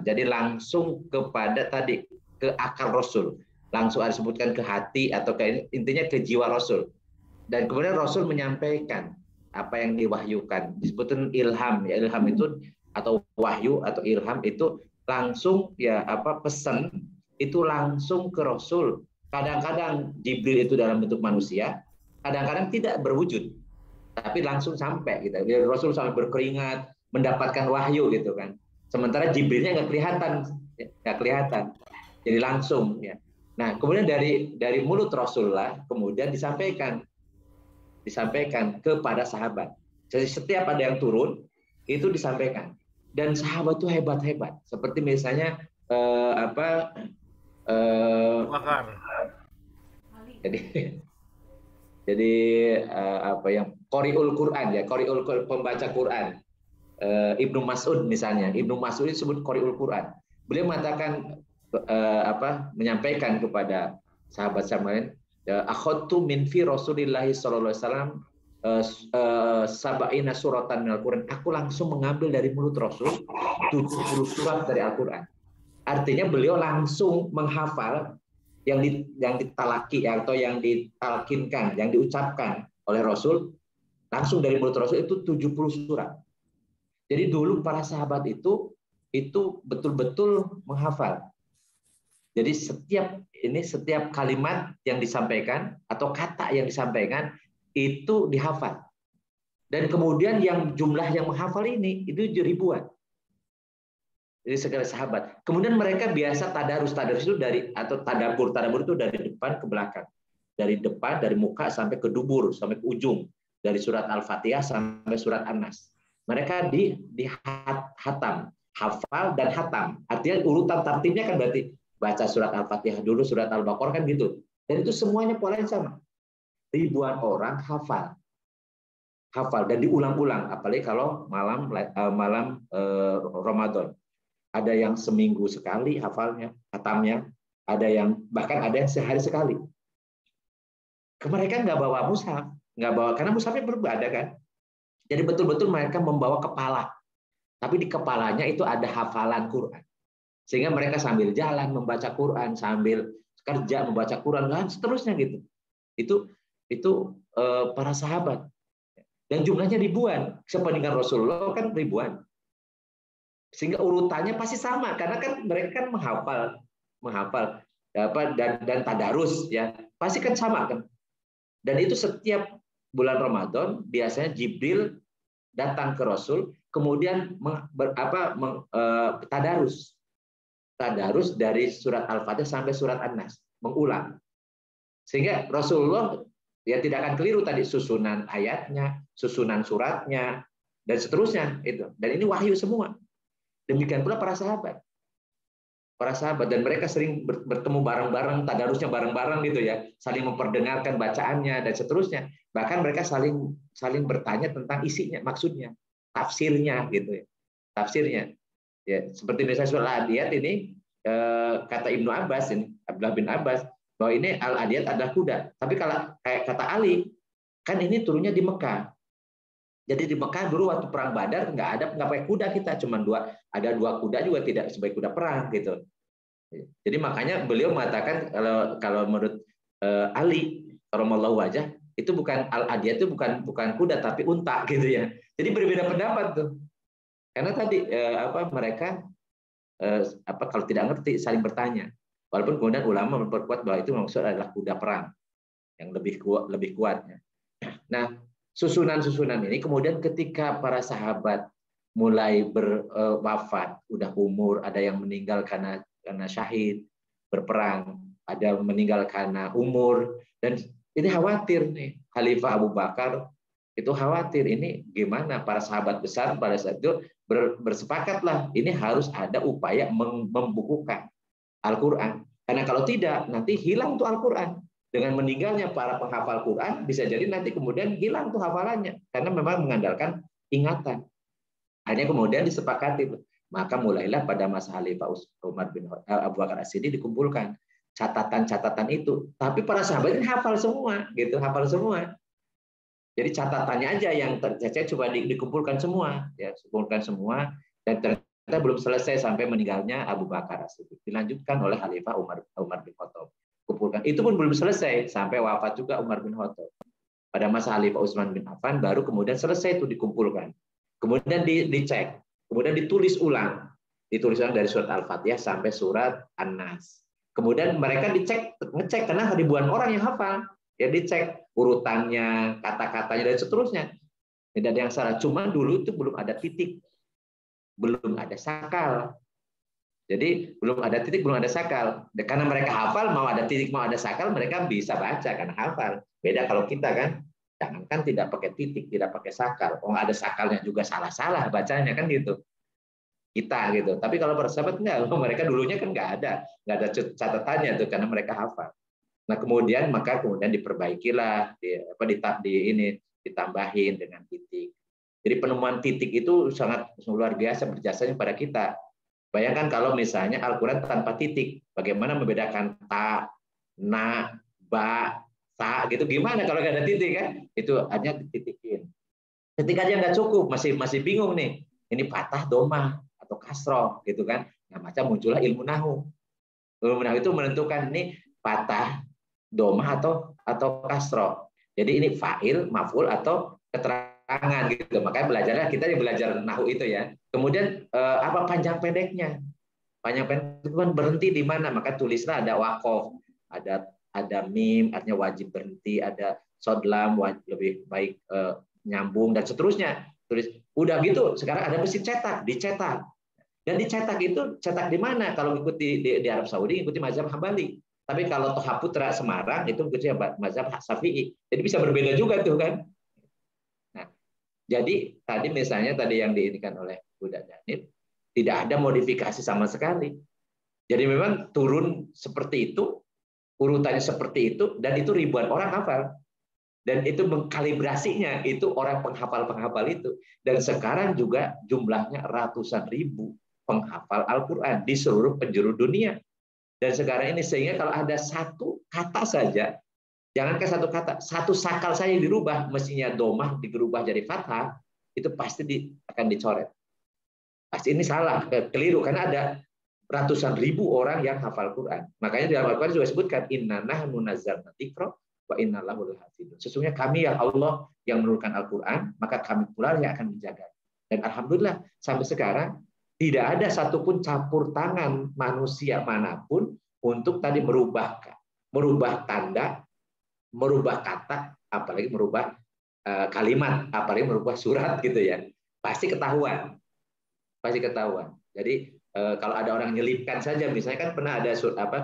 Jadi langsung kepada tadi ke akal Rasul, langsung disebutkan ke hati atau intinya ke jiwa Rasul. Dan kemudian Rasul menyampaikan apa yang diwahyukan, disebutkan ilham. Ya, ilham itu atau wahyu atau ilham itu langsung ya pesan itu langsung ke Rasul. Kadang-kadang Jibril itu dalam bentuk manusia, kadang-kadang tidak berwujud, tapi langsung sampai gitu. Rasul sampai berkeringat mendapatkan wahyu gitu kan. Sementara Jibrilnya nggak kelihatan. Jadi langsung ya. Nah, kemudian dari mulut Rasulullah kemudian disampaikan kepada sahabat. Jadi setiap ada yang turun itu disampaikan. Dan sahabat itu hebat-hebat. Seperti misalnya Jadi yang Qori'ul Quran ya, pembaca Quran. Ibnu Mas'ud misalnya, Ibnu Mas'ud disebut Qori'ul Quran. Beliau mengatakan menyampaikan kepada sahabat-sahabat lain, akhadtu min fi Rasulillah sallallahu alaihi wasallam sab'ina suratan minal Quran. Aku langsung mengambil dari mulut Rasul 70 surat dari Al-Qur'an. Artinya beliau langsung menghafal yang ditalaki atau yang ditalkinkan, yang diucapkan oleh Rasul langsung dari mulut Rasul itu 70 surat. Jadi dulu para sahabat itu betul-betul menghafal. Jadi setiap kalimat yang disampaikan atau kata yang disampaikan itu dihafal. Dan kemudian yang jumlah yang menghafal ini itu ribuan. Jadi segala sahabat. Kemudian mereka biasa tadarus itu atau tadabur itu dari depan ke belakang. Dari depan, dari muka sampai ke dubur, sampai ke ujung. Dari surat Al-Fatihah sampai surat An-Nas. Mereka di hatam, hafal dan hatam. Artinya urutan tartibnya kan berarti baca surat Al-Fatihah dulu, surat Al-Baqarah kan gitu. Dan itu semuanya polanya sama. Ribuan orang hafal dan diulang-ulang, apalagi kalau malam Ramadan. Ada yang seminggu sekali hafalnya, hatamnya, bahkan ada yang sehari sekali. Mereka nggak bawa mushaf, karena mushafnya berbeda kan. Jadi betul-betul mereka membawa kepala, tapi di kepalanya itu ada hafalan Quran, sehingga mereka sambil jalan membaca Quran, sambil kerja membaca Quran, dan seterusnya gitu. Itu para sahabat, dan jumlahnya ribuan. Sepeninggal Rasulullah kan ribuan. Sehingga urutannya pasti sama karena kan mereka kan menghafal dan tadarus ya, pasti kan sama kan. Dan itu setiap bulan Ramadan biasanya Jibril datang ke Rasul kemudian tadarus dari surat Al-Fatihah sampai surat An-Nas, mengulang. Sehingga Rasulullah ya tidak akan keliru tadi susunan ayatnya, susunan suratnya dan seterusnya itu. Dan ini wahyu semua. Demikian pula para sahabat, dan mereka sering bertemu bareng-bareng, tadarusnya bareng-bareng gitu ya, saling memperdengarkan bacaannya dan seterusnya. Bahkan mereka saling bertanya tentang isinya, maksudnya, tafsirnya gitu ya, tafsirnya. Ya, seperti misalnya surah Al-Adiyat ini kata Ibnu Abbas ini, Abdullah bin Abbas, bahwa ini al-adiyat adalah kuda. Tapi kalau kayak kata Ali, kan ini turunnya di Mekah. Jadi di Mekah dulu waktu perang Badar nggak pakai kuda kita, cuma ada dua kuda juga tidak sebagai kuda perang gitu. Jadi makanya beliau mengatakan kalau menurut Ali karamallahu wajah itu bukan al-adiyat, itu bukan kuda tapi unta gitu ya. Jadi berbeda pendapat tuh. Karena tadi mereka kalau tidak ngerti saling bertanya. Walaupun kemudian ulama memperkuat bahwa itu maksud adalah kuda perang yang lebih kuat. Nah, susunan ini kemudian ketika para sahabat mulai berwafat, udah umur, ada yang meninggal karena syahid berperang, ada meninggal karena umur, dan ini khawatir nih Khalifah Abu Bakar itu khawatir ini gimana. Para sahabat besar pada saat itu bersepakatlah ini harus ada upaya membukukan Al-Quran, karena kalau tidak nanti hilang tuh Al-Quran. Dengan meninggalnya para penghafal Quran, bisa jadi nanti kemudian hilang tuh hafalannya, karena memang mengandalkan ingatan. Akhirnya kemudian disepakati, maka mulailah pada masa Khalifah Umar bin Abu Bakar As-Siddiq dikumpulkan catatan-catatan itu. Tapi para sahabat ini hafal semua, gitu, hafal semua. Jadi catatannya aja yang tercecer coba dikumpulkan semua, ya, kumpulkan semua, dan ternyata belum selesai sampai meninggalnya Abu Bakar As-Siddiq. Dilanjutkan oleh Khalifah Umar bin Khattab. Kumpulkan. Itu pun belum selesai sampai wafat juga Umar bin Khattab. Pada masa Khalifah Utsman bin Affan baru kemudian selesai itu dikumpulkan. Kemudian dicek, kemudian ditulis ulang dari surat Al-Fatihah sampai surat An-Nas. Kemudian mereka ngecek karena ribuan orang yang hafal. Ya dicek urutannya, kata-katanya dan seterusnya. Tidak ada yang salah. Cuma dulu itu belum ada titik. Belum ada sakal. Jadi belum ada titik, belum ada sakal. Karena mereka hafal, mau ada titik, mau ada sakal, mereka bisa baca karena hafal. Beda kalau kita kan, jangankan tidak pakai titik, tidak pakai sakal. Oh, ada sakalnya juga salah-salah bacanya kan gitu. Kita gitu. Tapi kalau para sahabat enggak, mereka dulunya kan nggak ada catatannya tuh karena mereka hafal. Nah kemudian diperbaikilah, ditambahin dengan titik. Jadi penemuan titik itu sangat luar biasa berjasanya pada kita. Bayangkan kalau misalnya Al-Quran tanpa titik, bagaimana membedakan ta, na, ba, ta, gitu gimana kalau nggak ada titik kan? Itu hanya dititikin. Ketika aja nggak cukup, masih bingung nih, ini patah, domah atau kasroh gitu kan? Nah macam muncullah ilmu nahu. Ilmu nahu itu menentukan ini patah, domah atau kasroh. Jadi ini fa'il, maf'ul atau keterangan gitu. Makanya belajarnya kita belajar nahu itu ya. Kemudian apa panjang pendeknya? Panjang pendek itu kan berhenti di mana? Maka tulislah ada wakof, ada mim, artinya wajib berhenti, ada sodlam, lebih baik nyambung dan seterusnya. Tulis. Udah gitu, sekarang ada mesin cetak, dicetak. Dan dicetak itu cetak di mana? Kalau ikuti di Arab Saudi ikuti mazhab Hambali. Tapi kalau Toha Putra Semarang itu ikuti mazhab Syafi'i. Jadi bisa berbeda juga tuh kan. Nah, jadi tadi misalnya yang diindikan oleh Budak Janib, tidak ada modifikasi sama sekali. Jadi memang turun seperti itu, urutannya seperti itu, dan itu ribuan orang hafal. Dan itu mengkalibrasinya, itu orang penghafal-penghafal itu. Dan sekarang juga jumlahnya ratusan ribu penghafal Al-Quran di seluruh penjuru dunia. Dan sekarang ini sehingga kalau ada satu kata saja, jangankan satu kata, satu sakal saja dirubah, mestinya domah dirubah jadi fathah, itu pasti akan dicoret. Pasti ini salah, keliru, karena ada ratusan ribu orang yang hafal Quran. Makanya di Al-Quran juga disebutkan, inna nahnu nazzalna dzikra wa inna lahu lahafidun. Sesungguhnya kami yang Allah yang menurunkan Al-Quran, maka kami pula yang akan menjaga. Dan alhamdulillah sampai sekarang tidak ada satupun campur tangan manusia manapun untuk tadi merubah tanda, merubah kata, apalagi merubah kalimat, apalagi merubah surat gitu ya. Pasti ketahuan. Jadi kalau ada orang nyelipkan saja, misalnya kan pernah ada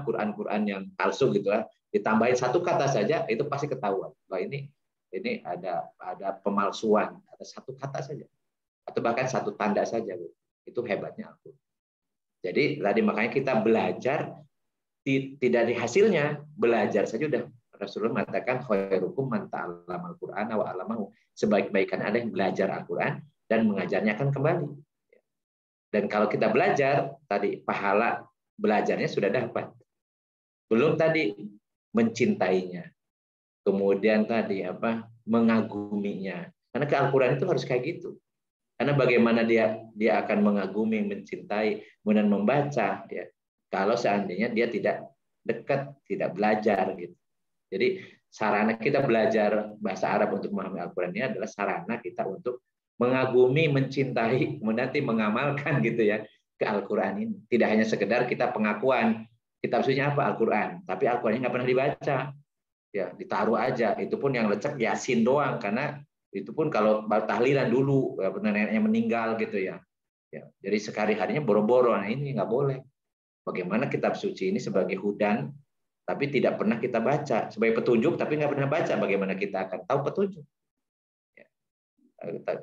Quran yang palsu gitu ya, ditambahin satu kata saja itu pasti ketahuan. Wah ini ada pemalsuan, ada satu kata saja atau bahkan satu tanda saja. Itu hebatnya Al-Quran. Jadi tadi makanya kita belajar tidak di hasilnya, belajar saja udah. Rasulullah mengatakan khairukum man ta'allama al-Qur'ana wa 'allamahu. Sebaik-baikan ada yang belajar Al-Qur'an dan mengajarnya akan kembali. Dan kalau kita belajar tadi pahala belajarnya sudah dapat. Belum tadi mencintainya. Kemudian tadi mengaguminya. Karena ke Al-Qur'an itu harus kayak gitu. Karena bagaimana dia akan mengagumi, mencintai, kemudian membaca ya. Kalau seandainya dia tidak dekat, tidak belajar gitu. Jadi sarana kita belajar bahasa Arab untuk memahami Al-Qur'an ini adalah sarana kita untuk mengagumi, mencintai, kemudian nanti mengamalkan gitu ya ke Al-Qur'an ini. Tidak hanya sekedar kita pengakuan, kita maksudnya apa Al-Qur'an, tapi Al-Qur'annya nggak pernah dibaca. Ya, ditaruh aja. Itu pun yang lecek Yasin doang, karena itu pun kalau tahlilan dulu ya, neneknya meninggal gitu ya. Ya, jadi sekali-harinya boro-boro. Nah, ini nggak boleh. Bagaimana kitab suci ini sebagai hudan, tapi tidak pernah kita baca. Sebagai petunjuk, tapi nggak pernah baca. Bagaimana kita akan tahu petunjuk? Ya,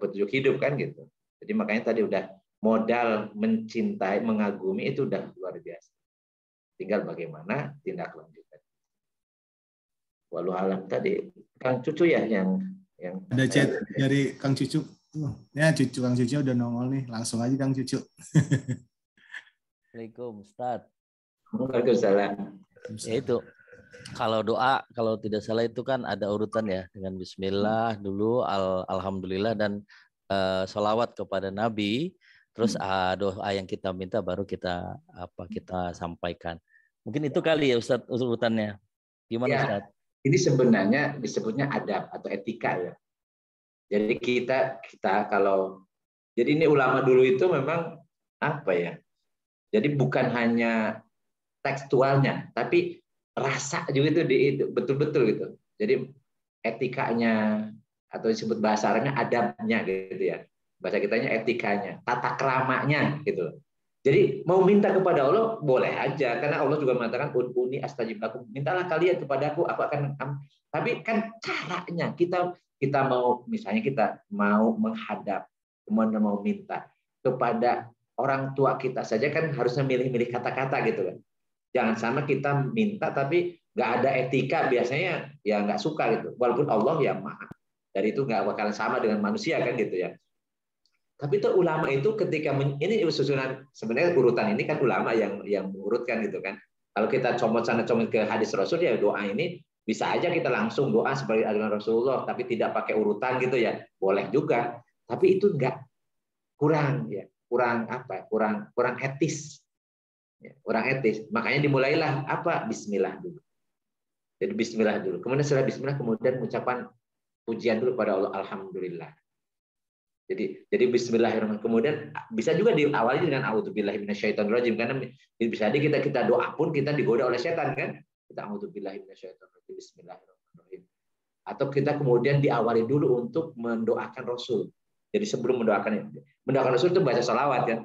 petunjuk hidup kan gitu. Jadi makanya tadi udah modal mencintai, mengagumi itu udah luar biasa. Tinggal bagaimana tindak lanjutnya. Walau alam tadi Kang Cucu ya yang ada chat dari Kang Cucu. Ya Kang Cucu udah nongol nih, langsung aja Kang Cucu. Assalamualaikum Ustaz. Waalaikumsalam. Ya itu kalau doa kalau tidak salah itu kan ada urutan ya dengan Bismillah dulu, Alhamdulillah dan sholawat kepada Nabi. Terus doa yang kita minta baru kita sampaikan. Mungkin itu kali ya Ustaz urutannya. Gimana ya, Ustaz? Ini sebenarnya disebutnya adab atau etika ya. Jadi kita kalau jadi ini ulama dulu itu memang apa ya? Jadi bukan hanya tekstualnya, tapi rasa juga itu betul-betul gitu. Jadi etikanya atau disebut bahasa Arabnya adabnya gitu ya. Bahasa kitanya etikanya, tata keramanya gitu. Jadi mau minta kepada Allah boleh aja, karena Allah juga mengatakan ud'uni astajib lakum. Mintalah kalian kepadaku, aku akan. Tapi kan caranya kita mau misalnya kita mau menghadap, kemudian mau minta kepada orang tua kita saja kan harusnya milih-milih kata-kata gitu kan. Jangan sama kita minta tapi nggak ada etika, biasanya ya nggak suka gitu. Walaupun Allah ya maaf, dari itu nggak bakalan sama dengan manusia kan gitu ya. Tapi itu ulama itu ketika ini susunan sebenarnya urutan ini kan ulama yang mengurutkan gitu kan. Kalau kita comot sana comot ke hadis Rasul ya doa ini bisa aja kita langsung doa sebagai ajaran Rasulullah tapi tidak pakai urutan gitu ya. Boleh juga. Tapi itu enggak kurang etis. Ya, kurang etis. Makanya dimulailah Bismillah dulu. Jadi Bismillah dulu. Kemudian setelah Bismillah kemudian ucapan pujian dulu pada Allah, Alhamdulillah. Jadi Bismillahirrahmanirrahim. Kemudian bisa juga diawali dengan A'udzubillahi minasyaitonirrajim, karena bisa jadi kita doa pun kita digoda oleh setan kan. Kita A'udzubillahi minasyaitonirrajim, Bismillahirrahmanirrahim. Atau kita kemudian diawali dulu untuk mendoakan Rasul. Jadi sebelum mendoakan Rasul itu baca salawat kan.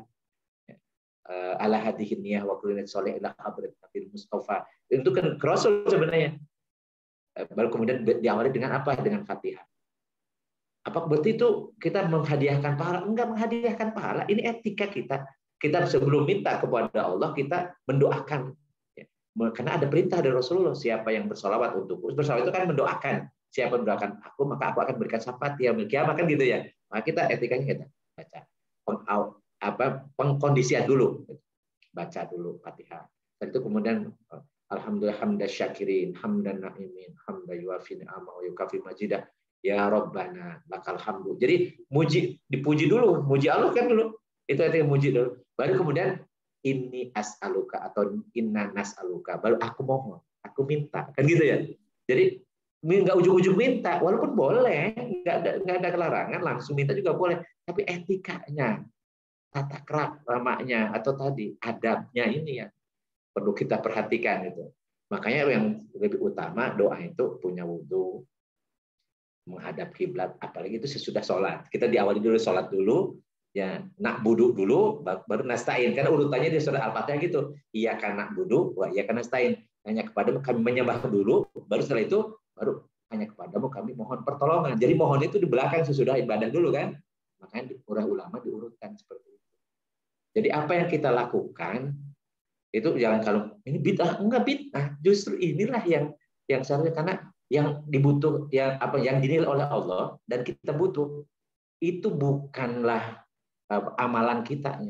Ala hadihin niyah wa kullinat sholih ila hadrat Nabi Mustafa. Itu kan Rasul sebenarnya. Baru kemudian diawali dengan apa? Dengan Fatihah. Apa berarti itu kita menghadiahkan pahala? Enggak menghadiahkan pahala. Ini etika kita. Kita sebelum minta kepada Allah, kita mendoakan. Karena ada perintah dari Rasulullah, siapa yang bersolawat untukku. Bersolawat itu kan mendoakan. Siapa yang mendoakan aku, maka aku akan berikan syafaat ya kiamat kan gitu ya. Maka kita etikanya kita baca. Pengkondisian dulu. Baca dulu Fatihah. Dan itu kemudian alhamdulillah hamda syakirin, hamdan na'imin, hamda yuafi ni'amah wa yukafi majidah. Ya Rabbana lakal hamdu. Jadi dipuji dulu, muji Allah kan dulu. Itu artinya muji dulu. Baru kemudian inni as'aluka atau inna nas'aluka. Baru aku mohon, aku minta. Kan gitu ya. Jadi enggak ujung-ujung minta, walaupun boleh, enggak ada kelarangan, langsung minta juga boleh. Tapi etikanya, tata keramanya atau tadi adabnya ini yang perlu kita perhatikan itu. Makanya yang lebih utama doa itu punya wudu, menghadap kiblat, apalagi itu sesudah sholat. Kita diawali dulu sholat dulu, ya nak buduk dulu, baru nasta'in. Karena urutannya di surah Al-Fatihah gitu. Iya kan nak buduk, wah iya kan nasta'in. Hanya kepadamu kami menyembah dulu, baru setelah itu baru hanya kepadamu kami mohon pertolongan. Jadi mohon itu di belakang sesudah ibadah dulu kan. Makanya ulama diurutkan seperti itu. Jadi apa yang kita lakukan itu jangan kalau ini bid'ah, enggak bid'ah. Justru inilah yang seharusnya, karena yang dinilai oleh Allah dan kita butuh itu bukanlah amalan kita,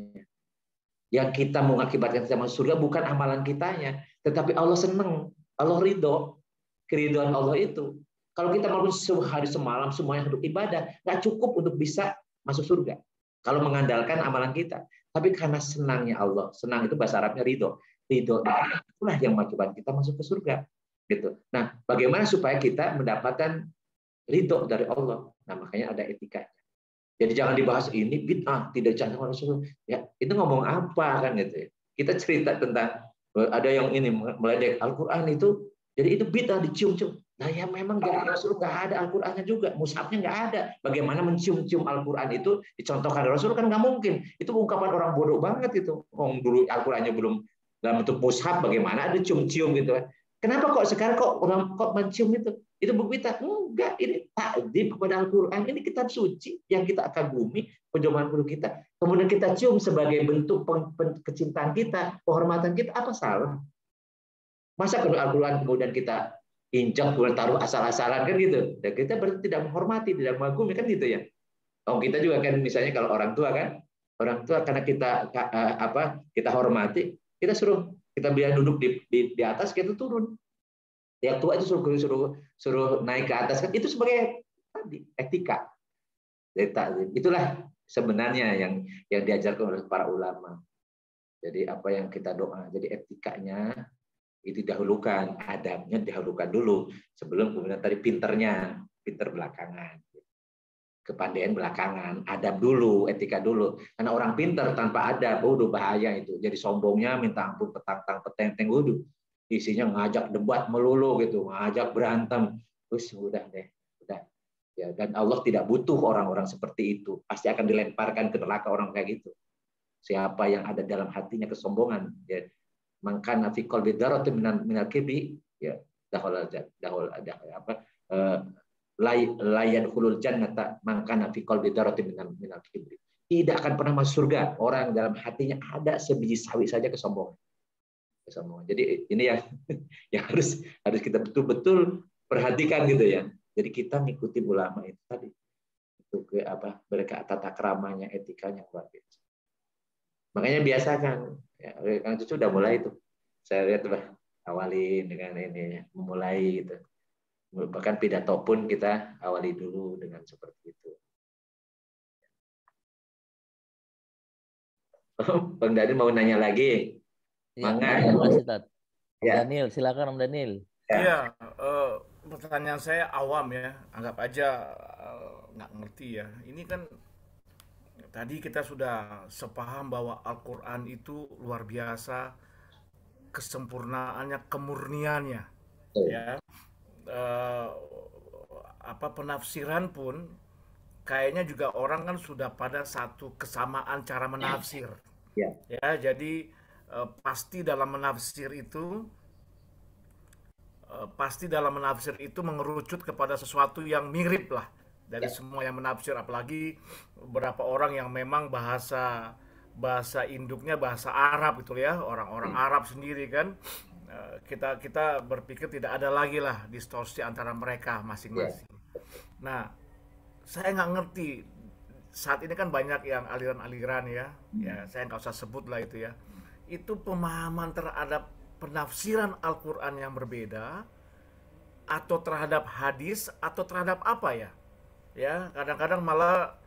Yang kita mengakibatkan kita masuk surga bukan amalan kitanya, tetapi Allah senang, Allah ridho, keridhaan Allah itu. Kalau kita melakukan sehari semalam semuanya untuk ibadah, nggak cukup untuk bisa masuk surga. Kalau mengandalkan amalan kita, tapi karena senangnya Allah, senang itu bahasa Arabnya ridho, ridho itulah yang mengakibatkan kita masuk ke surga. Gitu. Nah, bagaimana supaya kita mendapatkan ridho dari Allah? Nah, makanya ada etikanya. Jadi jangan dibahas ini bid'ah, tidak dicantumkan Rasulullah. Ya, itu ngomong apa kan gitu ya. Kita cerita tentang ada yang ini meledek Al-Qur'an itu, jadi itu bid'ah dicium-cium. Nah, ya memang dari Rasul nggak ada Al-Qur'annya juga, mushafnya nggak ada. Bagaimana mencium-cium Al-Qur'an itu dicontohkan dari Rasul kan nggak mungkin. Itu ungkapan orang bodoh banget itu. Dulu Al-Qur'annya belum dalam bentuk mushaf, bagaimana ada cium-cium gitu kan. Kenapa kok sekarang kok mencium itu? Itu bid'ah. Enggak, ini takdim kepada Al-Qur'an. Ini kitab suci yang kita kagumi, penjodohan guru kita. Kemudian kita cium sebagai bentuk kecintaan kita, penghormatan kita, apa salah? Masa kalau Al-Qur'an kemudian kita injak, kemudian taruh asal-asalan kan gitu. Dan kita berarti tidak menghormati, tidak mengagumi kan gitu ya. Oh, kita juga kan misalnya kalau orang tua kan, orang tua karena kita hormati, kita biar duduk di atas, kita turun. Yang tua itu suruh naik ke atas kan, itu sebagai tadi etika. Itulah sebenarnya yang diajarkan oleh para ulama. Jadi apa yang kita doa, jadi etikanya itu dahulukan, adabnya dahulukan dulu sebelum kemudian tadi pinter belakangan. Kepandaian belakangan, adab dulu, etika dulu. Karena orang pinter tanpa adab, udah bahaya itu. Jadi sombongnya minta ampun petang-peteng, udah. Isinya ngajak debat melulu gitu, ngajak berantem. Terus udah deh, udah. Ya, dan Allah tidak butuh orang-orang seperti itu. Pasti akan dilemparkan ke neraka orang kayak gitu. Siapa yang ada dalam hatinya kesombongan, ya, mangkana fi qalbi dzarratin minal kibri, ya, la yadkhulul jannata mangkana fi qalbi dzarratin minal kibri. Tidak akan pernah masuk surga orang dalam hatinya ada sebiji sawi saja kesombongan. Jadi ini yang harus kita betul-betul perhatikan gitu ya. Jadi kita ngikutin ulama itu tadi. Itu mereka tata keramanya, etikanya luar biasa. Makanya biasakan ya, Kang Cucu udah mulai itu. Saya lihat awali dengan ini, memulai gitu. Bahkan pidato pun kita awali dulu dengan seperti itu. Bang Daniel mau nanya lagi? Ya, ya. Daniel, silakan Om Daniel. Iya, pertanyaan saya awam ya, anggap aja nggak ngerti ya. Ini kan tadi kita sudah sepaham bahwa Al-Quran itu luar biasa, kesempurnaannya, kemurniannya, ya. Penafsiran pun kayaknya juga orang kan sudah pada satu kesamaan cara menafsir. Ya, jadi pasti dalam menafsir itu mengerucut kepada sesuatu yang mirip lah dari semua yang menafsir, apalagi beberapa orang yang memang bahasa induknya bahasa Arab itu ya, orang-orang Arab sendiri kan. Kita berpikir tidak ada lagi lah distorsi antara mereka masing-masing. Nah, saya nggak ngerti saat ini kan banyak yang aliran-aliran ya, saya nggak usah sebut lah itu ya. Itu pemahaman terhadap penafsiran Al-Quran yang berbeda, atau terhadap hadis, atau terhadap apa ya? Ya, kadang-kadang malah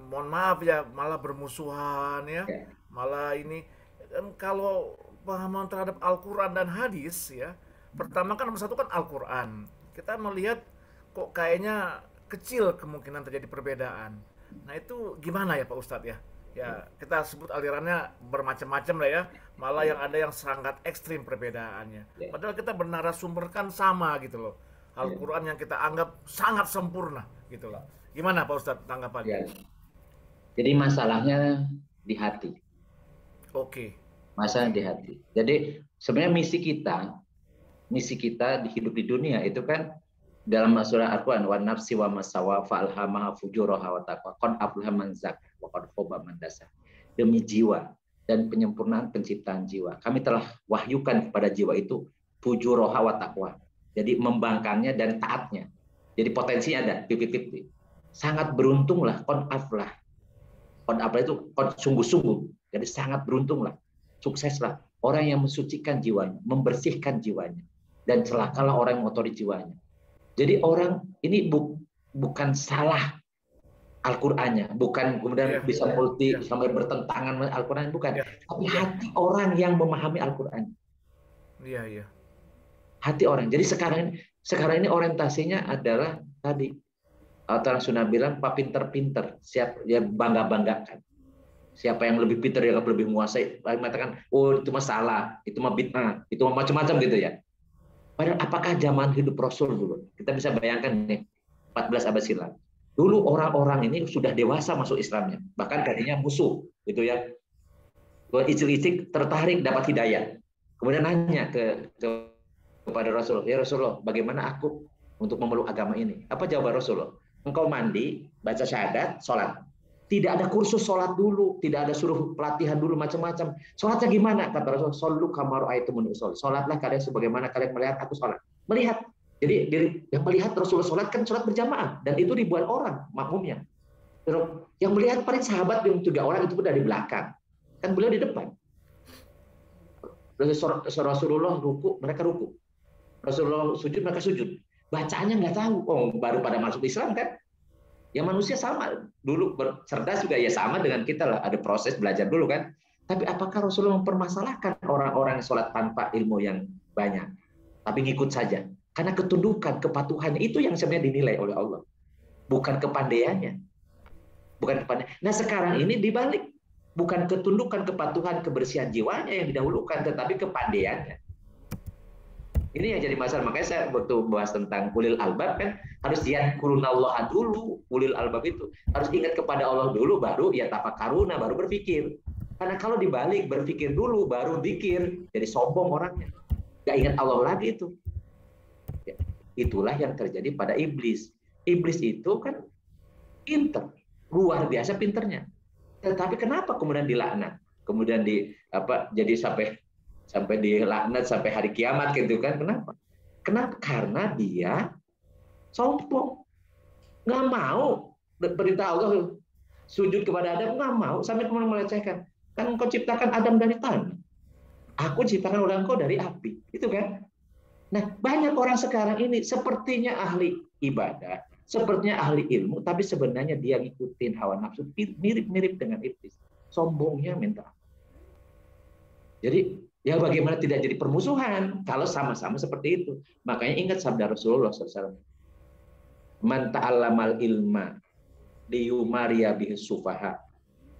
mohon maaf ya, malah bermusuhan ya, malah ini. Kalau pemahaman terhadap Al-Quran dan hadis ya, pertama kan nomor satu kan Al-Quran. Kita melihat kok kayaknya kecil kemungkinan terjadi perbedaan. Nah itu gimana ya Pak Ustadz ya? Ya, kita sebut alirannya bermacam-macam lah ya. Malah yang ada yang sangat ekstrim perbedaannya. Padahal kita bernarasumberkan sama gitu loh. Al-Quran yang kita anggap sangat sempurna gitu loh. Gimana Pak Ustadz tanggapannya? Jadi masalahnya di hati. Oke. Masalah di hati. Jadi sebenarnya misi kita di hidup di dunia itu kan dalam surah Al-Quran, wa nafsi wa masawa fa'alhamaha fujuraha wa taqwa qad aflaha man zakkaha wa qad khaba man dassaha. Demi jiwa dan penyempurnaan penciptaan jiwa, kami telah wahyukan kepada jiwa itu fujuraha wa taqwa. Jadi membangkangnya dan taatnya. Jadi potensinya ada 50-50. Sangat beruntunglah qad aflah. Apa itu? Sungguh-sungguh. Jadi sangat beruntunglah, sukseslah orang yang mensucikan jiwanya, membersihkan jiwanya, dan celakalah orang yang mengotori jiwanya. Jadi orang ini bukan salah Al-Qur'annya, bukan kemudian bisa sampai bertentangan dengan Al-Qur'an, bukan. Tapi hati orang yang memahami Al-Qur'an. Iya. Hati orang. Jadi sekarang ini orientasinya adalah tadi orang Sunda bilang pak pinter-pinter, siap ya bangga-banggakan. Siapa yang lebih pinter yang lebih menguasai, mengatakan oh itu masalah, itu mah bid'ah, itu mah macam-macam gitu ya. Padahal apakah zaman hidup Rasul dulu? Kita bisa bayangkan nih 14 abad silam. Dulu orang-orang ini sudah dewasa masuk Islamnya, bahkan tadinya musuh gitu ya. Icil-icil tertarik dapat hidayah. Kemudian nanya kepada Rasul, ya Rasulullah, bagaimana aku untuk memeluk agama ini? Apa jawaban Rasulullah? Engkau mandi, baca syahadat, sholat. Tidak ada kursus sholat dulu, tidak ada suruh pelatihan dulu macam-macam. Sholatnya gimana? Kata Rasul, "Shollu kama ra'aitumuni usolli." Sholatlah kalian sebagaimana kalian melihat aku sholat. Melihat. Jadi yang melihat Rasulullah sholat kan sholat berjamaah, dan itu ribuan orang makmumnya. Yang melihat paling sahabat yang 3 orang itu pun dari belakang. Kan beliau di depan. Rasulullah ruku, mereka ruku. Rasulullah sujud, mereka sujud. Bacaannya nggak tahu. Oh, baru pada masuk Islam kan? Ya manusia sama. Dulu cerdas juga ya sama dengan kita lah. Ada proses belajar dulu kan. Tapi apakah Rasulullah mempermasalahkan orang-orang yang sholat tanpa ilmu yang banyak? Tapi ngikut saja. Karena ketundukan, kepatuhan itu yang sebenarnya dinilai oleh Allah. Bukan kepandaiannya. Bukan kepandaian. Nah sekarang ini dibalik. Bukan ketundukan, kepatuhan, kebersihan jiwanya yang didahulukan, tetapi kepandaiannya. Ini yang jadi masalah. Makanya saya waktu bahas tentang ulil albab kan harus yadkurunallaha dulu. Ulil albab itu harus ingat kepada Allah dulu, baru ya tafakaruna, baru berpikir. Karena kalau dibalik berpikir dulu baru zikir, jadi sombong orangnya. Gak ingat Allah lagi itu. Ya, itulah yang terjadi pada iblis. Iblis itu kan pinter, luar biasa pinternya. Tetapi kenapa kemudian dilaknat? Kemudian jadi sampai dilaknat sampai hari kiamat gitu kan? Kenapa? Karena dia sombong, nggak mau perintah Allah sujud kepada Adam, nggak mau, sampai kemudian melecehkan. Kan engkau ciptakan Adam dari tanah, aku ciptakan orang engkau dari api, itu kan? Nah banyak orang sekarang ini sepertinya ahli ibadah, sepertinya ahli ilmu, tapi sebenarnya dia ngikutin hawa nafsu, mirip-mirip dengan iblis. Sombongnya minta. Jadi ya bagaimana tidak jadi permusuhan kalau sama-sama seperti itu. Makanya ingat sabda Rasulullah SAW. Man ta'allamal ilma liyumariya bihis sufaha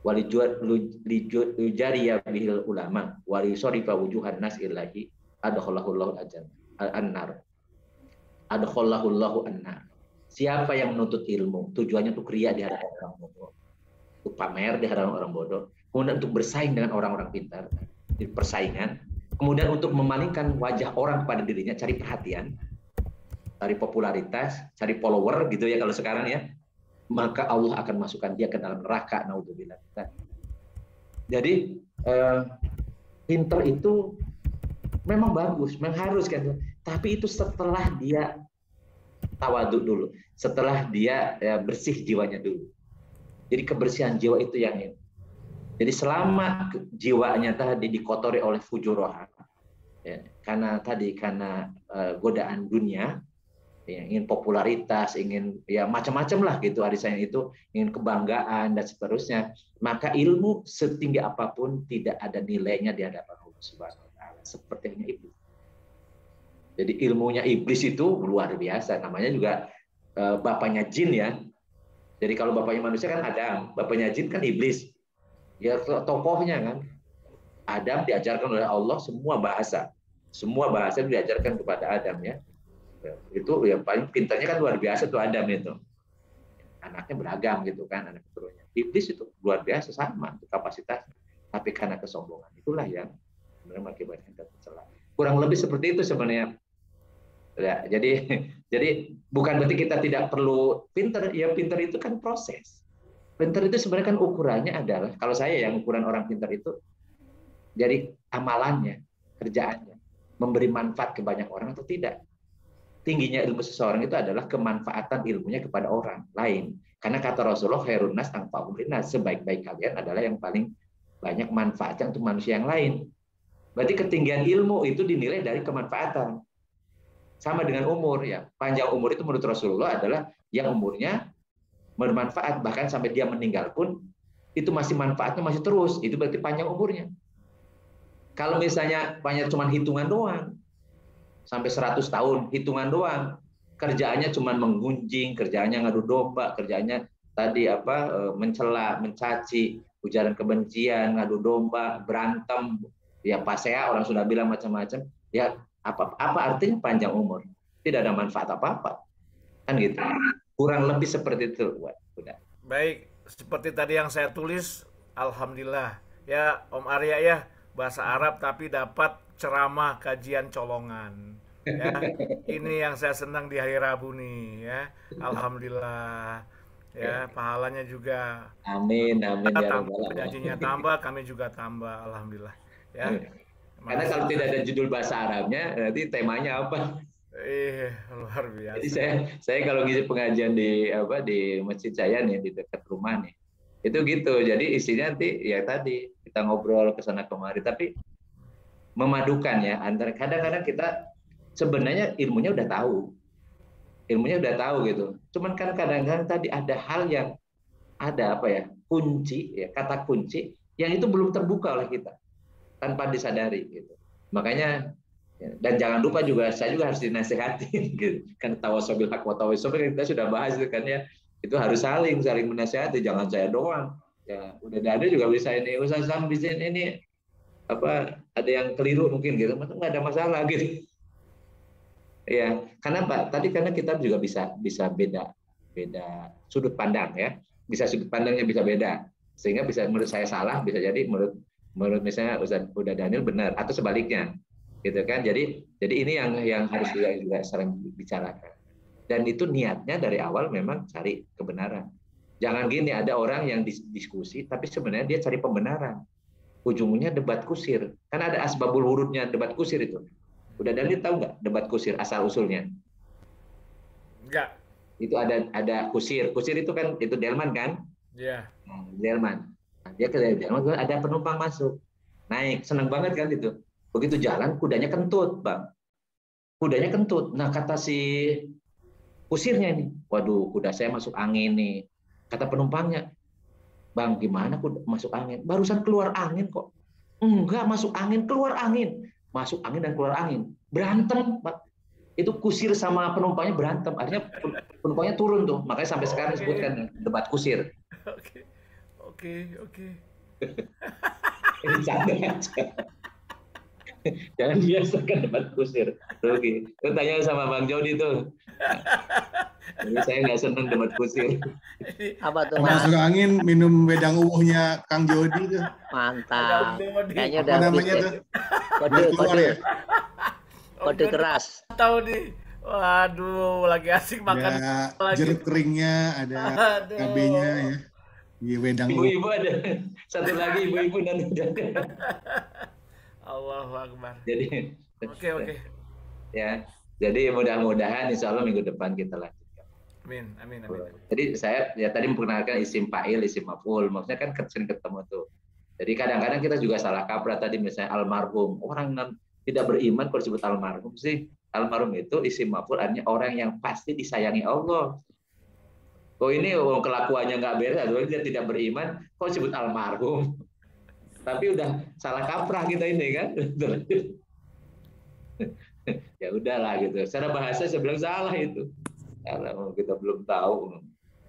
walijariya bihil ulama walisorifa wujuhan nas ilahi adkhalahullahu an-nar. Adkhalahullahu an-nar. Siapa yang menuntut ilmu, tujuannya untuk ria di hadapan orang bodoh, untuk pamer di hadapan orang bodoh, kemudian untuk bersaing dengan orang-orang pintar, di persaingan, kemudian untuk memalingkan wajah orang kepada dirinya, cari perhatian, cari popularitas, cari follower gitu ya kalau sekarang ya, maka Allah akan masukkan dia ke dalam neraka. Naudzubillah. Jadi pintar itu memang bagus, memang harus kan, tapi itu setelah dia tawaduk dulu, setelah dia bersih jiwanya dulu. Jadi kebersihan jiwa itu yang ini. Jadi selama jiwanya tadi dikotori oleh fujuroha, ya, karena godaan dunia, ya, ingin popularitas, ingin ya macam-macam lah gitu, arisan itu, ingin kebanggaan dan seterusnya, maka ilmu setinggi apapun tidak ada nilainya di hadapan Allah Subhanahu wa taala, seperti hanya iblis. Jadi ilmunya iblis itu luar biasa, namanya juga bapaknya jin ya. Jadi kalau bapaknya manusia kan Adam, bapaknya jin kan iblis. Ya tokohnya kan. Adam diajarkan oleh Allah semua bahasa diajarkan kepada Adam ya. Itu ya paling pintarnya kan luar biasa tuh Adam itu. Anaknya beragam gitu kan, anak keturunannya. Iblis itu luar biasa sama kapasitas, tapi karena kesombongan itulah yang sebenarnya mengakibatkan tercela. Kurang lebih seperti itu sebenarnya. Ya, jadi bukan berarti kita tidak perlu pintar. Ya pintar itu kan proses. Pintar itu sebenarnya kan ukurannya adalah, kalau saya yang ukuran orang pintar itu dari amalannya, kerjaannya, memberi manfaat ke banyak orang atau tidak. tingginya ilmu seseorang itu adalah kemanfaatan ilmunya kepada orang lain. Karena kata Rasulullah, khairun nas anfa'uhum linnas, sebaik-baik kalian adalah yang paling banyak manfaatnya untuk manusia yang lain. Berarti ketinggian ilmu itu dinilai dari kemanfaatan. Sama dengan umur ya. Panjang umur itu menurut Rasulullah adalah yang umurnya bermanfaat, bahkan sampai dia meninggal pun itu masih manfaatnya masih terus. Itu berarti panjang umurnya. Kalau misalnya banyak cuma hitungan doang, sampai 100 tahun hitungan doang, kerjaannya cuma menggunjing, kerjaannya ngadu domba, kerjaannya tadi mencela, mencaci, ujaran kebencian, ngadu domba, berantem, ya pasea orang sudah bilang macam-macam, ya apa artinya panjang umur? Tidak ada manfaat apa-apa, kan gitu. Kurang lebih seperti itu. Udah. Baik, seperti tadi yang saya tulis, alhamdulillah ya Om Arya ya, bahasa Arab tapi dapat ceramah kajian colongan. Ya, ini yang saya senang di hari Rabu nih ya. Alhamdulillah. Ya, pahalanya juga. Amin, amin ya rabbal alamin. Gajinya tambah, kami juga tambah, alhamdulillah. Ya. Karena kalau tidak ada judul bahasa Arabnya, nanti temanya apa? Luar biasa. Jadi saya kalau ngisi pengajian di masjid saya nih di dekat rumah nih, itu gitu. Jadi isinya nanti ya tadi kita ngobrol ke sana kemari, tapi memadukan ya antara kadang-kadang kita sebenarnya ilmunya udah tahu gitu. Cuman kan kadang-kadang tadi ada hal yang ada kunci ya, kata kunci yang itu belum terbuka oleh kita tanpa disadari gitu. Makanya dan jangan lupa juga saya juga harus dinasehatin gitu. Kan tawasobil haq wa tawasobil kita sudah bahas itu kan ya. Itu harus saling menasehati, jangan saya doang. Ya, udah ada juga bisa ini Ustaz Sam bisa ini ada yang keliru mungkin gitu, nggak ada masalah gitu. Ya, karena kita juga bisa beda sudut pandang ya, bisa sudut pandangnya bisa beda, sehingga bisa menurut saya salah, bisa jadi menurut misalnya Ustaz Huda Daniel benar atau sebaliknya, gitu kan. Jadi ini yang harus juga sering bicarakan. Dan itu niatnya dari awal memang cari kebenaran. Jangan gini, ada orang yang diskusi tapi sebenarnya dia cari pembenaran. Ujungnya debat kusir. Kan ada asbabul wurudnya debat kusir itu. Udah Daniel tahu nggak debat kusir asal usulnya? Enggak. Itu ada kusir. Kusir itu kan itu delman kan? Iya. Delman. Nah, dia ke delman ada penumpang masuk. Naik, senang banget kan itu. Begitu jalan kudanya kentut, Bang. Kudanya kentut. Nah, kata si kusirnya ini, waduh, kuda saya masuk angin nih. Kata penumpangnya, Bang, gimana kuda masuk angin? Barusan keluar angin kok. Enggak, masuk angin, keluar angin. Masuk angin dan keluar angin. Berantem, Pak. Itu kusir sama penumpangnya berantem. Akhirnya penumpangnya turun tuh. Makanya sampai sekarang disebutkan debat kusir. Oke. Ini canda aja. Jangan biasakan debat kusir. Oke. Lu tanya sama Bang Jody tuh. Jadi saya nggak seneng debat kusir. Apa tuh, Mas? Masuk angin minum wedang uwuhnya Kang Jody tuh. Mantap. Kayaknya udah namanya tuh. Kode keras. Tahu nih. Waduh, lagi asik makan. Ada jeruk keringnya, ada KB-nya ya. Di wedang. Ibu-ibu ada. Satu lagi ibu-ibu nanti. Allahu Akbar. Jadi Oke. Ya. Jadi mudah-mudahan insya Allah minggu depan kita lanjutkan. Amin. Jadi saya ya tadi memperkenalkan isim fa'il, isim maf'ul. Maksudnya kan sering ketemu tuh. Jadi kadang-kadang kita juga salah kaprah tadi misalnya almarhum. Orang tidak beriman kalau disebut almarhum sih. Almarhum itu isim maf'ul artinya orang yang pasti disayangi Allah. Kok ini kelakuannya nggak beres, atau dia tidak beriman, kok disebut almarhum? Tapi udah salah kaprah kita ini kan. Ya udahlah gitu. Secara bahasa saya bilang salah itu. Karena kita belum tahu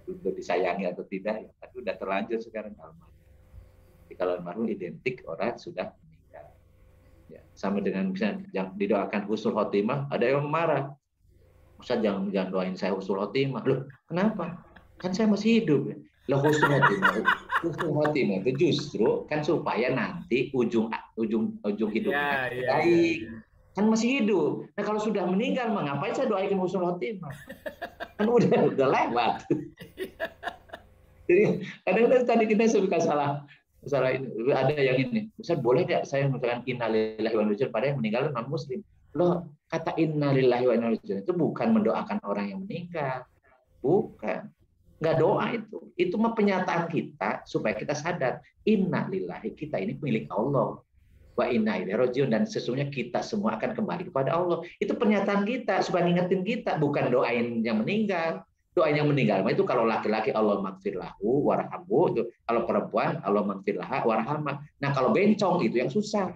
belum disayangi atau tidak, ya. Tapi udah terlanjur sekarang almarhum. Jadi kalau almarhum identik orang sudah meninggal. Ya, sama dengan misalnya yang didoakan husnul khotimah, ada yang marah. Ustaz jangan doain saya husnul khotimah. Loh, kenapa? Kan saya masih hidup. Loh, husnul khotimah itu justru kan supaya nanti ujung hidupnya baik. Kan masih hidup. Nah kalau sudah meninggal, ngapain saya doain husnul khotimah? Kan udah lewat. Jadi kadang-kadang tadi kita suka salah ini. Ada yang ini. Ustaz boleh nggak saya misalkan innalillahi wa inna ilaihi raji'un pada yang meninggal non muslim? Loh, kata innalillahi wa inna ilaihi raji'un itu bukan mendoakan orang yang meninggal. Bukan. Nggak doa itu. Itu mah penyataan kita supaya kita sadar. Innalillahi, kita ini milik Allah. Wa inna ilaihi raji'un, dan sesungguhnya kita semua akan kembali kepada Allah. Itu pernyataan kita supaya ngingetin kita, bukan doain yang meninggal. Doain yang meninggal itu kalau laki-laki Allah maghfir lahu warhamhu, itu kalau perempuan Allah maghfir laha warhamha. Nah, kalau bencong itu yang susah.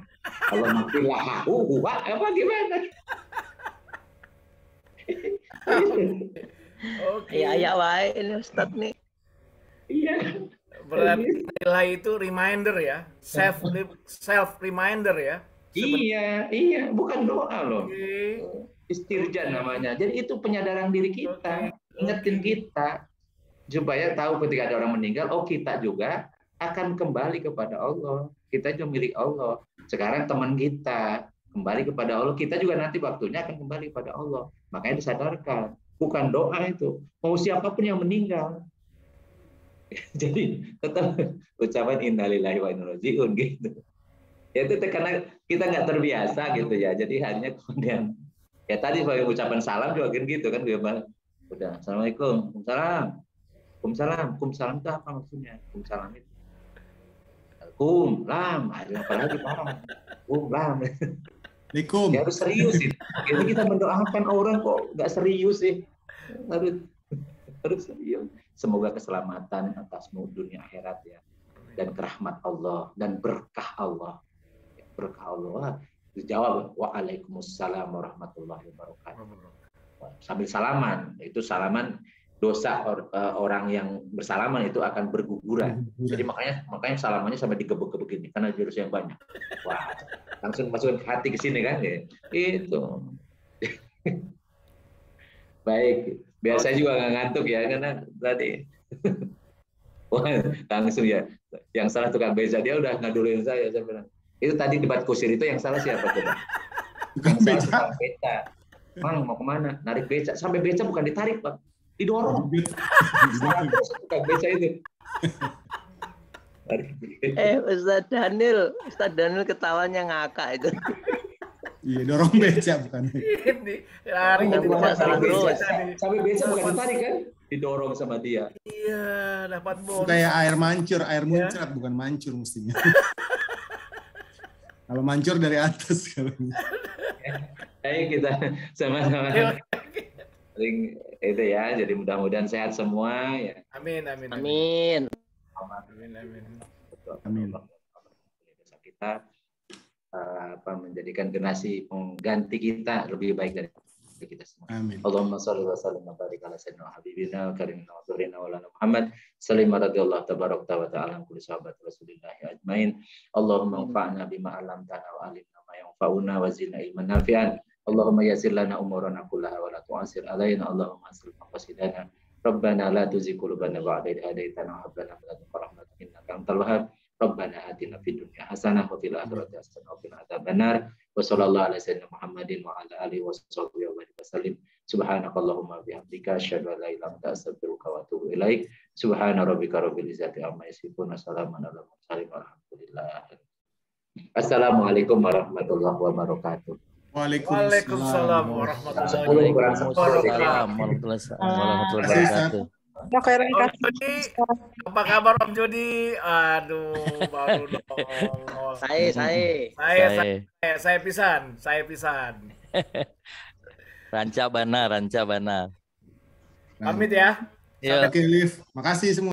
Allah maghfir lahu apa gimana? Oke. Ya wae ini Ustadz nih. Iya. Berarti nilai itu reminder ya, self reminder ya. Iya, bukan doa loh. Istirja namanya. Jadi itu penyadaran diri kita, ingetin kita supaya tahu ketika ada orang meninggal, oh kita juga akan kembali kepada Allah. Kita juga milik Allah. Sekarang teman kita kembali kepada Allah, kita juga nanti waktunya akan kembali kepada Allah. Makanya disadarkan, bukan doa itu. Mau siapapun yang meninggal. Jadi tetap ucapan innalillahi wa inna ilaihi raji'un gitu. Ya itu karena kita nggak terbiasa gitu ya. Jadi hanya kemudian ya tadi sebagai ucapan salam juga gitu kan, gue bilang udah assalamualaikum, kumsalam itu apa maksudnya? Kumsalam itu lam, apalagi parah. Lam. Assalamualaikum. Ya harus serius itu. Jadi kita mendoakan orang kok nggak serius sih. Harus serius. Semoga keselamatan atasmu dunia akhirat ya, dan kerahmat Allah dan berkah Allah. Berkah Allah dijawab waalaikumsalam warahmatullahi wabarakatuh. Sambil salaman, itu salaman dosa orang yang bersalaman itu akan berguguran. Jadi makanya salamannya sampai digebuk-gebuk ini karena jurus yang banyak. Wah, langsung masukin hati ke sini kan ya. Itu. Baik. Biasa juga nggak ngantuk ya, karena tadi langsung ya. Yang salah tukang beca, dia udah ngadulin saya bilang. Itu tadi debat kusir itu yang salah siapa coba? Yang salah tukang beca. Mang mau kemana? Narik beca. Sampai beca bukan ditarik Pak, didorong. Salah terus tukang beca itu. Ustadz Daniel ketawanya ngakak itu. Iya, dorong beca bukan. Ini lari sampai beca bukan ditarik kan? Didorong sama dia. Iya, dapat bonus. Kayak air mancur, air muncrat bukan mancur mestinya. Kalau mancur dari atas kalau. Ayo kita sama-sama. Itu ya, jadi mudah-mudahan sehat semua ya. Amin. Kita menjadikan generasi pengganti kita lebih baik dari kita semua. Amin. Allahumma shalli wa sallim wa barik ala sayyidina habibina karimina wa dzurrina wa lana Muhammad sallallahu radhiyallahu tabaraka wa ta'ala kulli sahabat Rasulillah ajmain. Allahumma anfa'na bima 'allamtana wa 'allimna ma yanfa'una wa zidna ilman nafi'an. Allahumma yassir lana umurana kullaha wa la tu'assir alaina. Allahumma aslih maqasidana. Rabbana la tuzigh qulubana ba'da idh hadaytana wa hab lana min ladunka rahmatan innaka antal wahhab. Rabbana atina fid dunya hasanah wa fil akhirati hasanah wa qina adzabannar. Wa sallallahu ala sayyidina Muhammadin wa ala alihi washabbihi wa sallim. Subhanakallahumma wa bihamdika asyhadu an la ilaha illa anta astaghfiruka wa atubu ilaik. Subhana rabbika rabbil izzati amma yasifun wa salamun alal mursalin walhamdulillah. Assalamualaikum warahmatullahi wabarakatuh. Waalaikumsalam warahmatullahi wabarakatuh. Apa kabar Om Jody? Aduh, baru dong. Saya pisan. Ranca bana. Pamit ya. Oke, Liv. Makasih semua.